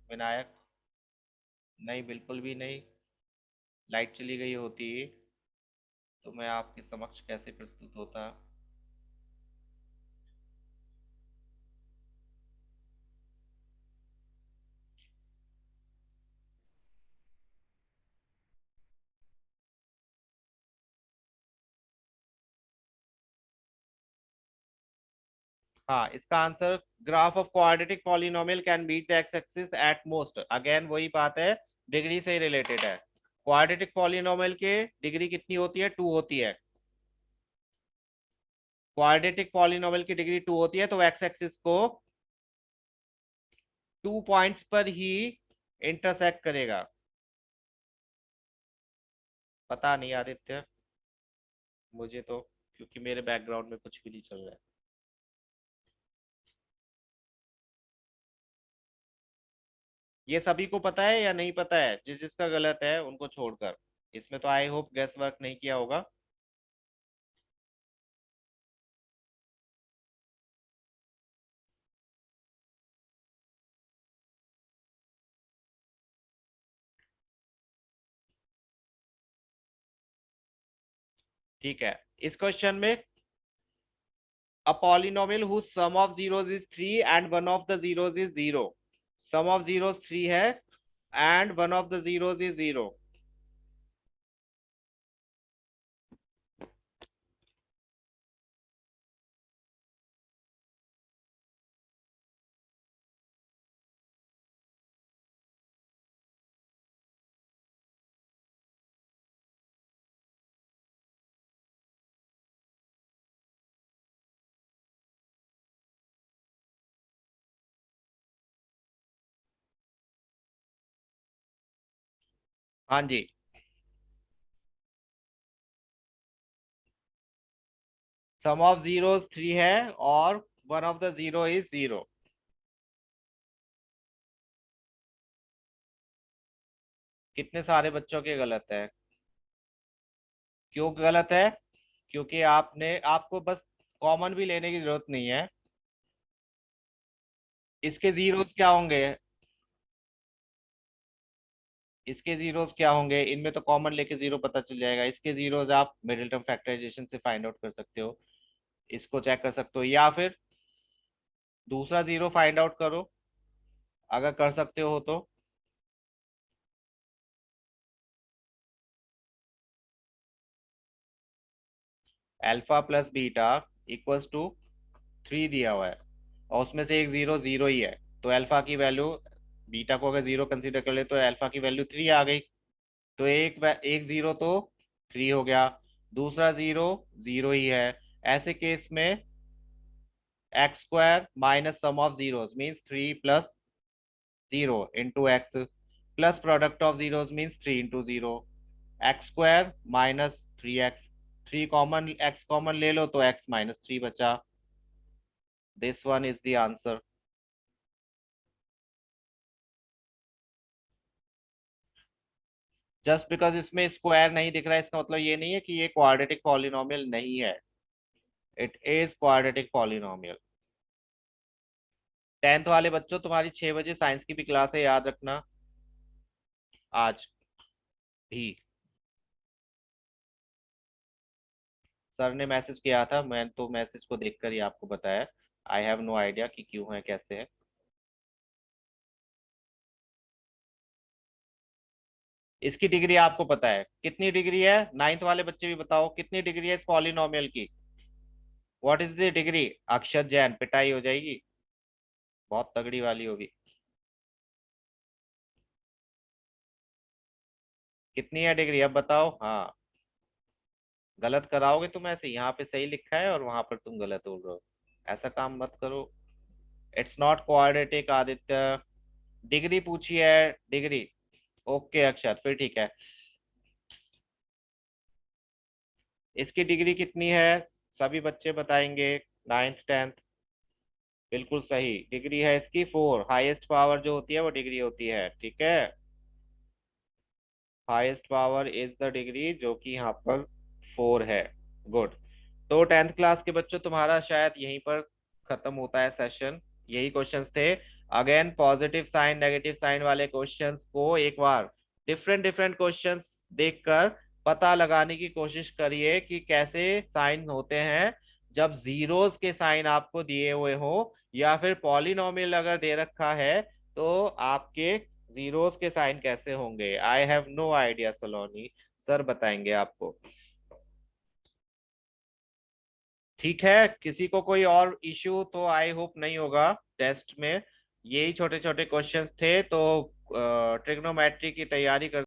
विनायक? नहीं बिल्कुल भी नहीं। लाइट चली गई होती तो मैं आपके समक्ष कैसे प्रस्तुत होता। हाँ, इसका answer graph of quadratic polynomial can beat the x axis at most. Again वही बात है, डिग्री से रिलेटेड है। क्वाड्रेटिक पॉलिनोमियल के डिग्री कितनी होती है? टू होती है। क्वाड्रेटिक पॉलिनोमियल की डिग्री टू होती है तो एक्स एक्सिस को टू पॉइंट्स पर ही इंटरसेक्ट करेगा? पता नहीं आदित्य, मुझे तो, क्योंकि मेरे बैकग्राउंड में कुछ भी नहीं चल रहा है। ये सभी को पता है या नहीं पता है? जिस जिसका गलत है उनको छोड़कर। इसमें तो आई होप गेस वर्क नहीं किया होगा। ठीक है, इस क्वेश्चन में a polynomial whose sum of zeros is 3 and one of the zeros is 0. Sum of zeros 3 है and one of the zeros is 0. हाँ जी। सम ऑफ जीरोस 3 है और one of the zero is 0। कितने सारे बच्चों के गलत है? क्यों गलत है? क्योंकि आपने, आपको बस कॉमन भी लेने की जरूरत नहीं है। इसके जीरोस क्या होंगे? इसके जीरोस क्या होंगे? इनमें तो कॉमन लेके जीरो पता चल जाएगा। इसके जीरोस आप मिडिल टर्म फैक्टराइजेशन से फाइंड आउट कर सकते हो, इसको चेक कर सकते हो, या फिर दूसरा जीरो फाइंड आउट करो अगर कर सकते हो तो। Alpha plus beta equals to 3 दिया हुआ है और उसमें से एक जीरो जीरो ही है, तो अल्फा की वैल्यू, बीटा को अगर जीरो कंसीडर कर ले तो अल्फा की वैल्यू 3 आ गई। तो एक जीरो तो 3 हो गया, दूसरा जीरो जीरो ही है। ऐसे केस में x square minus sum of zeros means 3 plus 0 into x, plus product of zeros means 3 into 0, x square minus 3x। 3 common, x common ले लो तो एक्स माइनस 3 बचा। This one is the answer. Just because इसमें square नहीं दिख रहा है इसका मतलब ये नहीं है कि ये क्वाड्रेटिक पॉलिनोमियल नहीं है। It is quadratic polynomial. 10th वाले बच्चों, तुम्हारी 6 बजे साइंस की भी क्लास है, याद रखना, आज भी। सर ने मैसेज किया था, मैं तो मैसेज को देखकर ही आपको बताया। आई हैव नो आइडिया कि क्यों है कैसे है। इसकी डिग्री आपको पता है कितनी डिग्री है? 9th वाले बच्चे भी बताओ कितनी डिग्री है इस पॉलिनोमियल की? What is the degree? अक्षर जैन पिटाई हो जाएगी, बहुत तगड़ी वाली होगी। कितनी है डिग्री अब बताओ? हाँ, गलत कराओगे तुम ऐसे, यहाँ पे सही लिखा है और वहां पर तुम गलत बोल रहे हो। ऐसा काम मत करो। It's not quadratic Aditya. Degree पूछी है, डिग्री। ओके अक्षत, फिर ठीक है। इसकी डिग्री कितनी है? सभी बच्चे बताएंगे। 9th 10th। बिल्कुल सही, डिग्री है इसकी 4। हाईएस्ट पावर जो होती है वो डिग्री होती है, ठीक है। Highest power is the degree, जो कि यहाँ पर 4 है। गुड। तो 10th क्लास के बच्चों, तुम्हारा शायद यहीं पर खत्म होता है सेशन। यही क्वेश्चंस थे। Again positive sign negative sign वाले क्वेश्चंस को एक बार डिफरेंट डिफरेंट क्वेश्चंस देखकर पता लगाने की कोशिश करिए कि कैसे साइन होते हैं जब जीरोस के साइन आपको दिए हुए हो, या फिर पॉलिनोमियल अगर दे रखा है तो आपके जीरोस के साइन कैसे होंगे। I have no idea Saloni, sir बताएंगे आपको। ठीक है, किसी को कोई और इश्यू तो आई होप नहीं होगा टेस्ट में। यही छोटे छोटे क्वेश्चंस थे, तो ट्रिग्नोमेट्री की तैयारी कर